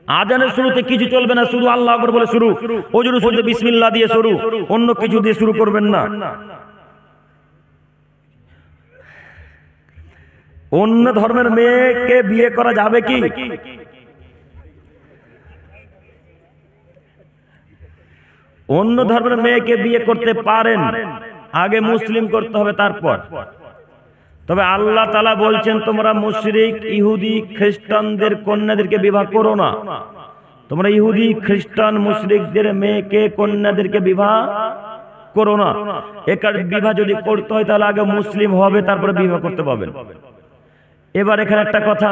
আজানের শুরুতে কিছু চলবে না, শুধু আল্লাহু আকবার বলে শুরু। ওযুর শুরুতে বিসমিল্লাহ দিয়ে শুরু, অন্য কিছু দিয়ে শুরু করবেন না। অন্য ধর্মের মেয়েকে বিয়ে করা যাবে কি? অন্য ধর্মের মেয়েকে বিয়ে করতে পারেন, আগে মুসলিম করতে হবে তারপর। তবে আল্লাহ তাআলা বলছেন তোমরা মুশরিক ইহুদি খ্রিস্টানদের কন্যাদেরকে বিবাহ করো না। তোমরা ইহুদি খ্রিস্টান মুশরিকদের মেয়েকে কন্যাদেরকে বিবাহ করো না। একার বিবাহ যদি করতে হয় তাহলে আগে মুসলিম হবে, তারপরে বিবাহ করতে পারবেন। এবার এখানে একটা কথা,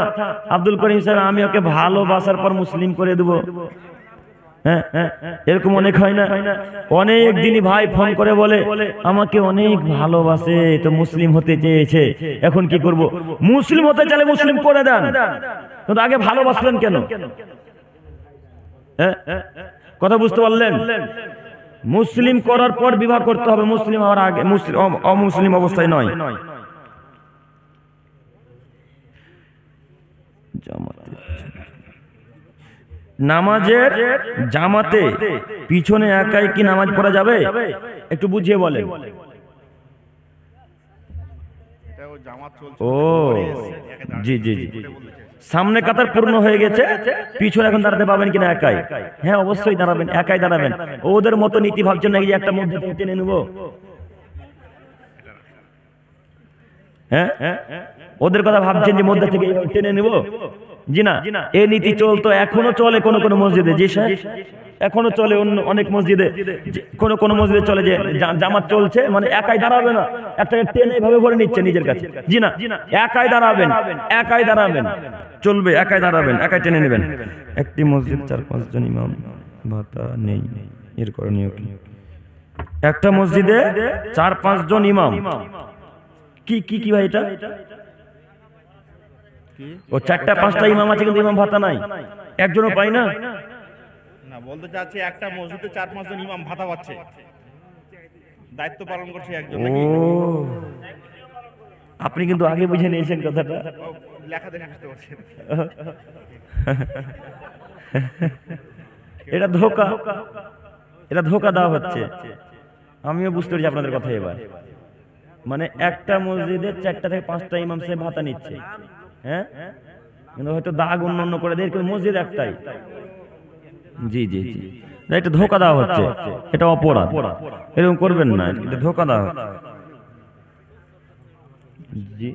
আব্দুল করিম সাহেব আমি ওকে ভালোবাসার পর মুসলিম করে দেব, হ্যাঁ, এরকম অনেক হয় না? অনেক দিনই ভাই ফোন করে বলে আমাকে অনেক ভালোবাসে, তো মুসলিম হতে চেয়েছে, এখন কি করব? মুসলিম হতে চাইলে মুসলিম করে দেন, কিন্তু আগে ভালোবাসলেন কেন? কথা বুঝতে পারলেন? মুসলিম করার পর বিবাহ করতে হবে, মুসলিম হওয়ার আগে, অমুসলিম অবস্থায় নয়। নামাজের জামাতে পিছনে একাই কি নামাজ পড়া যাবে? একটু বুঝিয়ে বলেন। ও জি জি জি, সামনে কাতার পূর্ণ হয়ে গেছে, পিছনে এখন দাঁড়াতে পাবেন কিনা একাই? হ্যাঁ অবশ্যই দাঁড়াবেন, একাই দাঁড়াবেন। ওদের মতো নীতি ভাবছেন নাকি যে একটা মধ্যে থেকে টেনে নেবো? হ্যাঁ, ওদের কথা ভাবছেন যে মধ্যে থেকে টেনে নেব? জি না, এই নীতি চলতো, এখনো চলে কোন কোন মসজিদে। জি স্যার, এখনো চলে অনেক মসজিদে, কোন কোন মসজিদে চলে যে জামাত চলছে মানে একাই দাঁড়াবে না, একটাকে টেনে এভাবে ভরে নিচ্ছে নিজের কাছে। জি না, একাই দাঁড়াবেন, একাই দাঁড়াবেন, চলবে, একাই দাঁড়াবেন, একাই টেনে নেবেন। একটি মসজিদ 4-5 জন ইমাম ভাতা নেই, এর করণীয় কি? একটা মসজিদে 4-5 জন ইমাম, কি কি কি ভাই এটা? ও 4টা-5টা ইমাম আছে কিন্তু ইমাম ভাতা নাই, একজনও পাই না। না, বলতে চাচ্ছি একটা মসজিদে 4-5 জন ইমাম ভাতা পাচ্ছে, দায়িত্ব পালন করছে একজন নাকি? ও আপনি কিন্তু আগে বুঝে নিয়েছেন কথাটা। লেখা দেখে বুঝতে পারছেন। এটা ধোঁকা, এটা ধোঁকা দেওয়া হচ্ছে। আমিও বুঝতে পারছি আপনাদের কথা এবার। মানে একটা মসজিদে 4টা থেকে 5টা ইমাম সাহেব ভাতা নিচ্ছে, হ্যাঁ, কিন্তু হয়তো দাগ অন্য করে দেয়, কিন্তু মসজিদ একটাই। জি জি জি, এটা ধোঁকা দেওয়া হচ্ছে, এটা অপরাধ, এরকম করবেন না, এটা ধোঁকা দেওয়া হচ্ছে। জি,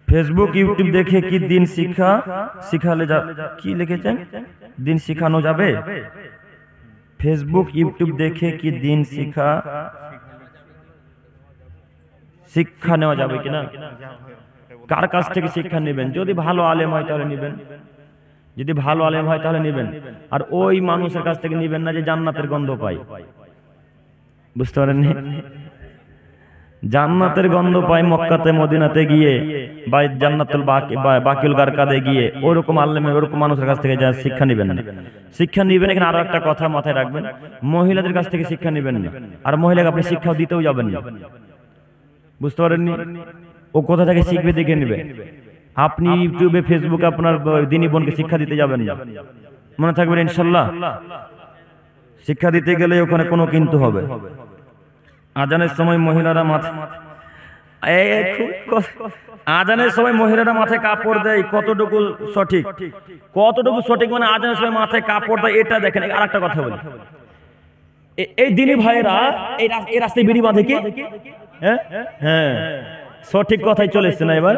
ফেসবুক ইউটিউব দেখে কি দিন শিখালে কি লিখেছেন? দিন শিখানো যাবে? ফেসবুক ইউটিউব দেখে কি দিন শিক্ষা নেওয়া যাবে কিনা? কার কাছ থেকে শিক্ষা নেবেন? যদি ভালো আলেম হয় তাহলে নেবেন, যদি ভালো আলেম হয় তাহলে নেবেন, আর ওই মানুষের কাছ থেকে নেবেন না যে জান্নাতের গন্ধ পায়। বুঝতে পারেননি? জান্নাতের গন্ধ পায় মক্কাতে মদিনাতে গিয়ে, বা জান্নাতুল বাকিউল গারকাদে গিয়ে, ওরকম আলেমের ওরকম মানুষের কাছ থেকে যা শিক্ষা নেবেন না। শিক্ষা নেবেন, এখানে আরো একটা কথা মাথায় রাখবেন, মহিলাদের কাছ থেকে শিক্ষা নেবেন না, আর মহিলাকে আপনি শিক্ষা দিতেও যাবেন না। বুঝতে পারেননি? ও কোথা থেকে শিখবে দেখে নেবে। আপনি ইউটিউবে ফেসবুকে আপনার দিনী বোনকে শিক্ষা দিতে যাবেন না, মনে থাকবেন ইনশাল্লাহ। শিক্ষা দিতে গেলে ওখানে কোনো কিন্তু হবে। আজানের সময় মহিলারা আজানের সময় মহিলারা মাথায় কাপড় দেয়, কতটুকু সঠিক? কতটুকু সঠিক মানে আজানের সময় মাথায় কাপড় দেয়, এটা দেখেন। আর একটা কথা বলি, এই দিনী ভাইয়েরা এই রাস্তায় বিড়ি বাঁধে কি? হ্যাঁ, সঠিক কথাই চলে এসছে না এবার।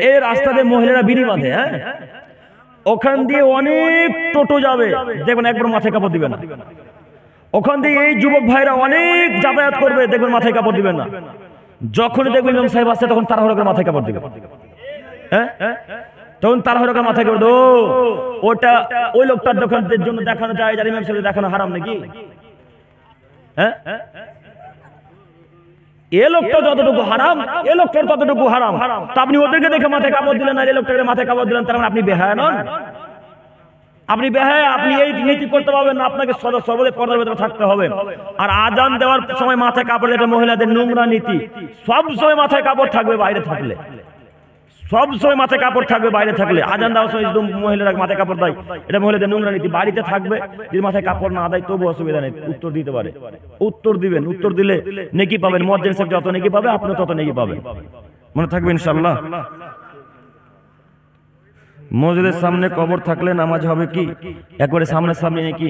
এই রাস্তাতে মহিলারা বিড়ি বাঁধে, হ্যাঁ, ওখান দিয়ে অনেক টোটো যাবে, দেখবেন একবার মাথায় কাপড় দিবে না। ওখান দিয়ে এই যুবক ভাইরা অনেক যাতায়াত করবে, দেখবেন মাথায় কাপড় দিবেন না। যখন দেখবেন ইমাম সাহেব আসছে তখন তাড়াহুড়ো করে মাথায় কাপড় দিবে, হ্যাঁ, তখন তাড়াহুড়ো করে মাথায় কাপড়। ওটা ওই লোকটার জন্য দেখানো যায়, যার ইমাম সাহেব দেখানো হারাম নাকি? হ্যাঁ, এ লোকটা যতটুকু হারাম, এ লোকটার ততটুকু হারাম। তা আপনি ওদেরকে দেখে মাথায় কাপড় দিলেন, আর এ লোকটাকে মাথায় কাপড় দিলেন, তার মানে আপনি বেহায়া নন? আপনি বেহায়া, আপনি এই নীতি করতে পারবেন না। আপনাকে সর্বদা পর্দার ভেতরে থাকতে হবে। আর আজান দেওয়ার সময় মাথায় কাপড়, এটা মহিলাদের নোংরা নীতি। সব সময় মাথায় কাপড় থাকবে বাইরে থাকলে, সব সময় মাথায় কাপড় থাকবে বাইরে থাকলে। আজান দেওয়ার সময় যদি মহিলারা মাথায় কাপড় দেয়, এটা মহিলাদের নোংরা নীতি। বাড়িতে থাকবে, যদি মাথায় কাপড় না দেয় তবু অসুবিধা নেই, উত্তর দিতে পারে। উত্তর দিবেন, উত্তর দিলে নেকি পাবেন। মুয়াজ্জিন সাহেব যত নেকি পাবে, আপনি তত নেকি পাবেন, মনে থাকবে ইনশাআল্লাহ। মসজিদের সামনে কবর থাকলে নামাজ হবে কি? একবারে সামনাসামনি নাকি?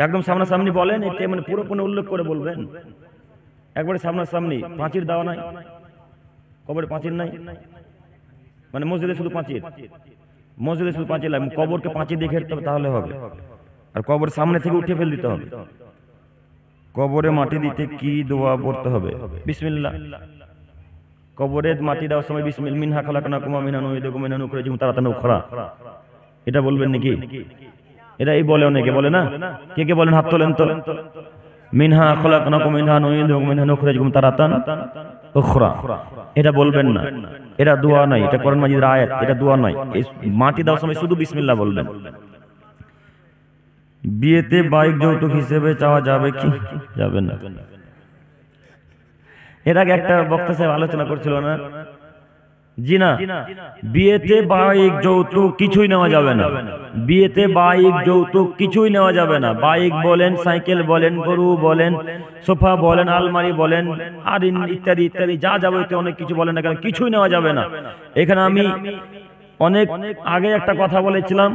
একদম সামনাসামনি বলেন, এটা মানে পুরোপুরি উল্লেখ করে বলবেন। একবারে সামনাসামনি, পাঁচির দেওয়া নাই, কবরে পাঁচির নাই, মানে মসজিদে শুধু পাঁচির, মসজিদে শুধু পাঁচির লাগে, কবরকে পাঁচির দিয়ে ঘেরতে হবে, তাহলে হবে। আর কবর সামনে থেকে উঠে ফেল দিতে হবে। কবরে মাটি দিতে কি দোয়া পড়তে হবে? বিসমিল্লাহ। কবরে মাটি দেওয়ার সময় বিসমিল মিনহা খালাকনাকুম ওয়া মিনহা নুঈদুকুম ওয়া মিনহা নুখরিজুকুম তারাতান উখরা, এটা বলবেন নাকি? এটা এই বলে, অনেকে বলে না। কে কে বলেন হাত তোলেন তো। মিনহা খালাকনাকুম মিনহা নুঈদুকুম মিনহা নুখরিজুকুম তারাতান উখরা, এটা বলবেন না। এটা দোয়া নাই, এটা কোরআন মাজিদের আয়াত, এটা দোয়া নাই। এই মাটি দেওয়ার সময় শুধু বিসমিল্লাহ বলবেন। বিয়েতে বাইক যৌতুক হিসেবে চাওয়া যাবে কি? যাবে না। এর আগে একটা বক্তা সাহেব আলোচনা করছিল না? জি না, বিয়েতে বাইক যৌতুক কিছুই নেওয়া যাবে না। বিয়েতে বাইক যৌতুক কিছুই নেওয়া যাবে না। বাইক বলেন, সাইকেল বলেন, গরু বলেন, সোফা বলেন, আলমারি বলেন, আর ইত্যাদি ইত্যাদি যা যাবতীয় অনেক কিছু বলেন না কেন, কিছুই নেওয়া যাবে না। এখানে আমি অনেক আগে একটা কথা বলেছিলাম,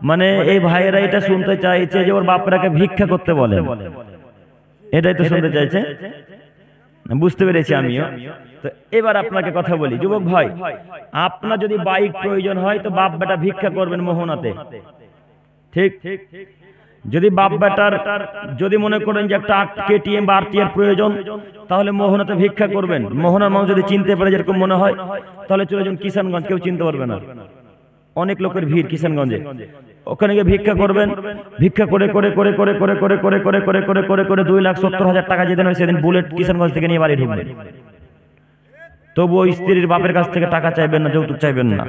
মানে এই ভাইয়েরা এটা শুনতে চাইছে যে ওর বাপরাকে ভিক্ষা করতে বলেন, এটাই তো শুনতে চাইছে। বুঝতে পেরেছি আমিও। তো এবার আপনাকে কথা বলি, যুবক ভাই, আপনার যদি বাইক প্রয়োজন হয় তো বাপ বেটা ভিক্ষা করবেন মোহনাতে, ঠিক? যদি বাপ বেটার যদি মনে করেন যে একটা কেটিএম বা আরটিআর প্রয়োজন, তাহলে মোহনাতে ভিক্ষা করবেন। মোহনার মানুষ যদি চিনতে পারে যেরকম মনে হয়, তাহলে চলে যান কিষানগঞ্জ, কেউ চিনতে পারবে না, অনেক লোকের ভিড় কিষানগঞ্জে। ওখানে গিয়ে ভিক্ষা করবেন। ভিক্ষা করে করে করে করে করে করে করে করে করে করে করে করে 2,70,000 টাকা যেদিন হয় সেদিন বুলেট কিষানগঞ্জ থেকে নিয়ে বাড়ি ঢুকবেন। তবুও স্ত্রীর বাপের কাছ থেকে টাকা চাইবেন না, যৌতুক চাইবেন না।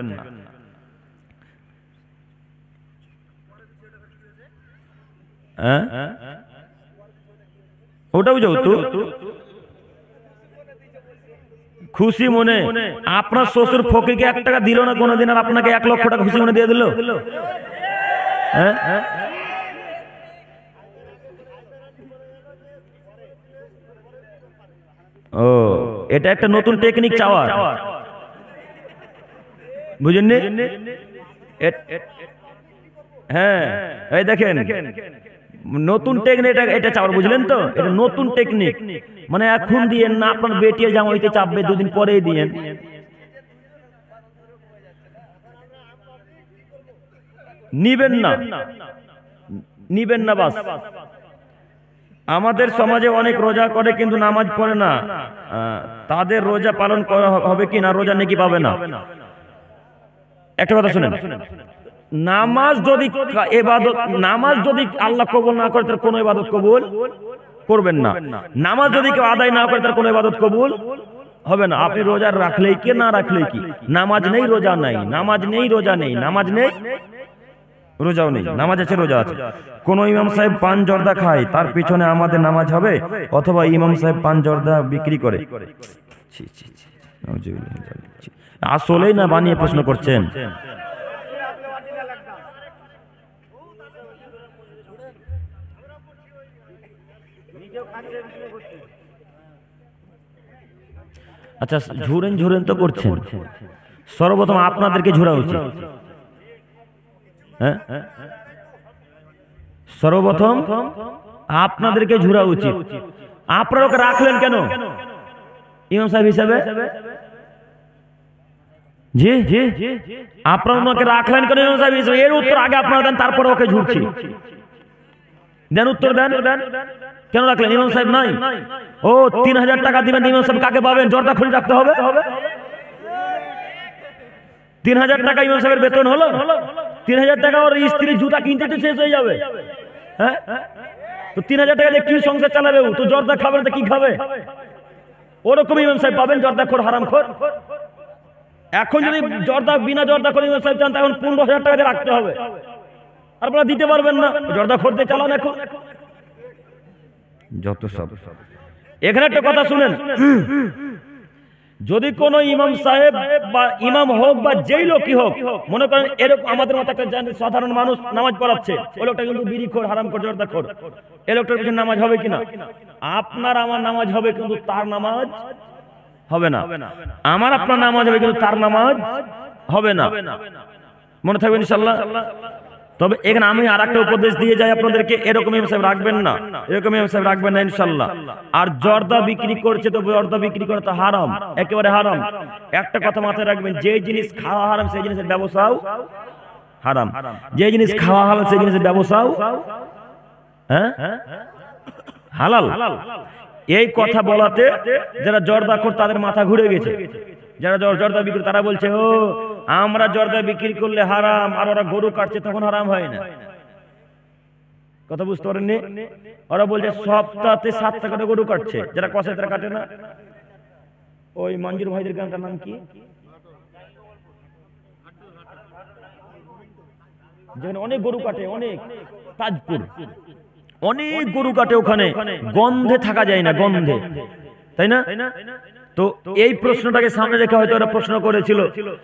ওটাও যৌতুক। খুশি মনে আপনার শ্বশুর ফকিরকে 1 টাকা দিল না কোনোদিন, আর আপনাকে 1 লক্ষ টাকা খুশি মনে দিয়ে দিল। ও, এটা একটা নতুন টেকনিক চাওয়ার, বুঝেননি? হ্যাঁ, এই দেখেন নতুন টেকনিক, এটা চাওয়ার, বুঝলেন তো? এটা নতুন টেকনিক, মানে এখন দিয়েন না, আপনার বেটির জামা হইতে চাপবে 2 দিন পরেই দিয়েন। নিবেন না, নিবেন না বাস। আমাদের সমাজে অনেক রোজা করে কিন্তু নামাজ পড়ে না, তাদের রোজা পালন করা হবে কি না? রোজা নাকি পাবে না? একটা কথা শুনেন, নামাজ যদি ইবাদত, নামাজ যদি আল্লাহ কবুল না করে তার কোনো ইবাদত কবুল করবেন না। নামাজ যদি কেউ আদায় না করে তার কোনো ইবাদত কবুল হবে না। আপনি রোজা রাখলেই কি না রাখলেই কি, নামাজ নেই রোজা নাই, নামাজ নেই রোজা নেই, নামাজ নেই রোজাও নেই, নামাজ আছে রোজা আছে। কোন ইমাম সাহেব পান জর্দা খায়, তার পিছনে আমাদের নামাজ হবে? অথবা ইমাম সাহেব পান জর্দা বিক্রি করে? আসলেই না বানিয়ে প্রশ্ন করছেন? আচ্ছা, ঝুরেন ঝুরেন তো করছেন, সর্বপ্রথম আপনাদেরকে ঝুরা উচিত। হ্যাঁ, সর্বপ্রথম আপনাদেরকে ঝুরা উচিত। আপনারা ওকে রাখলেন কেন ইমাম সাহেব হিসাবে? জি জি, আপনারা ওকে রাখলেন কেন ইমাম সাহেব হিসাবে? এর উত্তর আগে আপনারা দেন, তারপরে ওকে ঝুরছি। দেন, উত্তর দেন। কেন রাখলেন? ইমাম সাহেব নাই। ও 3,000 টাকা দিবেন, ইমাম সাহেব কাকে পাবেন? জর্দা খুলে রাখতে হবে। 3,000 টাকা ইমাম সাহেবের বেতন হলো, 3,000 টাকা ওর স্ত্রী জুতা কিনতে তো শেষ হয়ে যাবে। হ্যাঁ, তো 3,000 টাকা দিয়ে কি সংসার চালাবে? তো জর্দা খাবে না তো কি খাবে? ওরকম ইমাম সাহেব পাবেন, জর্দা খোর, হারাম খোর। এখন যদি জর্দা বিনা জর্দা করে ইমাম সাহেব চান, তখন 15,000 টাকা দিয়ে রাখতে হবে। আপনারা দিতে পারবেন না, জর্দা খোরতে চালান। এখন যত সব। এখানে একটা কথা শুনেন, যদি কোন ইমাম সাহেব বা ইমাম হোক বা যেই লোকই হোক, মনে করেন এরকম আমাদের মতো একটা সাধারণ মানুষ নামাজ পড়াচ্ছে, ওই লোকটা কিন্তু বিড়িখোর, হারামখোর, জর্দাখোর, এই লোকটার পিছনে নামাজ হবে কিনা? আপনার আমার নামাজ হবে, কিন্তু তার নামাজ হবে না। আমার আপনার নামাজ হবে, কিন্তু তার নামাজ হবে না। মনে থাকবে ইনশাআল্লাহ। তবে এখানে আমি আরেকটা উপদেশ দিয়ে যাই আপনাদেরকে, এরকম ইমাম সাহেব রাখবেন না, এরকম ইমাম সাহেব রাখবেন না ইনশাআল্লাহ। আর জর্দা বিক্রি করছে তো জর্দা বিক্রি করা তো হারাম, একেবারে হারাম। একটা কথা মাথায় রাখবেন, যে জিনিস খাওয়া হারাম সেই জিনিসের ব্যবসাও হারাম, যে জিনিস খাওয়া হালাল সেই জিনিসের ব্যবসাও হ্যাঁ হালাল। এই কথা বলাতে যারা জর্দাখোর তাদের মাথা ঘুরে গেছে। যারা জর্দা বিক্রি তারা বলছে ও আমরা জর্দা বিক্রি করলে হারাম, আর ওরা গরু কাটছে তখন হারাম হয় না। কথা বুঝতে পারেননি? ওরা বলছে সপ্তাহে 7টা করে গরু কাটছে, যারা কষায় তারা কাটে না। ওই মঞ্জুর ভাইদের গানটার নাম কি, যেখানে অনেক গরু কাটে, অনেক তাজপুর অনেক গরু কাটে, ওখানে গন্ধে থাকা যায় না, গন্ধে, তাই না? তো এই প্রশ্নটাকে সামনে রেখে হয়তো ওরা প্রশ্ন করেছিল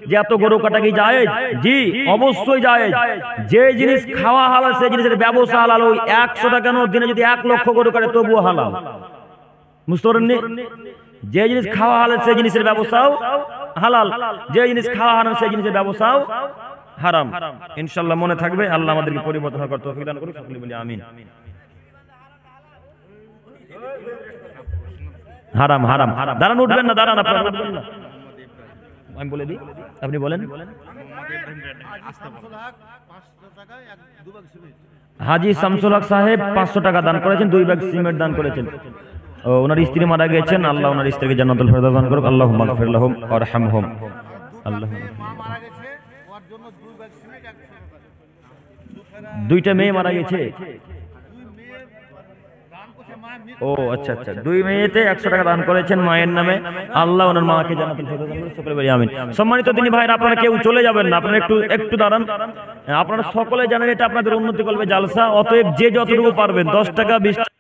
যে এত গরু কাটা কি জায়েজ? জি অবশ্যই জায়েজ। যে জিনিস খাওয়া হালাল সেই জিনিসের ব্যবসা হালাল। ওই 100 টাকা কেন, দিনে যদি 1 লক্ষ গরু কাটে তবুও হালাল। বুঝতে পারেননি? যে জিনিস খাওয়া হালাল সেই জিনিসের ব্যবসাও হালাল, যে জিনিস খাওয়া হারাম সেই জিনিসের ব্যবসাও হারাম। ইনশাআল্লাহ মনে থাকবে। আল্লাহ আমাদেরকে পরিবর্তন করার তৌফিক দান করুন। সকলে বলি আমিন। হারাম হারাম, দাঁড়ান, উঠবেন না, দাঁড়ান, আপনারা উঠবেন না, আমি বলে দিই, আপনি বলেন। হাজী শামসুল হক সাহেব 500 টাকা দান করেছেন, 2 ব্যাগ সিমেন্ট দান করেছেন। ওনার স্ত্রী মারা গেছেন, আল্লাহ ওনার স্ত্রীকে জান্নাতুল ফেরদাউস দান করুক। আল্লাহুম্মা গফির লাহুম ওয়ারহামহুম। আল্লাহ, 2টা মেয়ে মারা গেছে। ও আচ্ছা আচ্ছা, 2 মেয়েতে 100 টাকা দান করেছেন মায়ের নামে। আল্লাহ ওনার মাকে জান্নাতুল ফেরদাউস দান করুন। সকলে বলি আমিন। সম্মানিত দিনী ভাইরা, আপনারা কেউ চলে যাবেন না, আপনারা একটু দাঁড়ান। আপনারা সকলে জানেন এটা আপনাদের উন্নতি করবে জালসা। অতএব যে যতটুকু পারবেন 10 টাকা 20 টাকা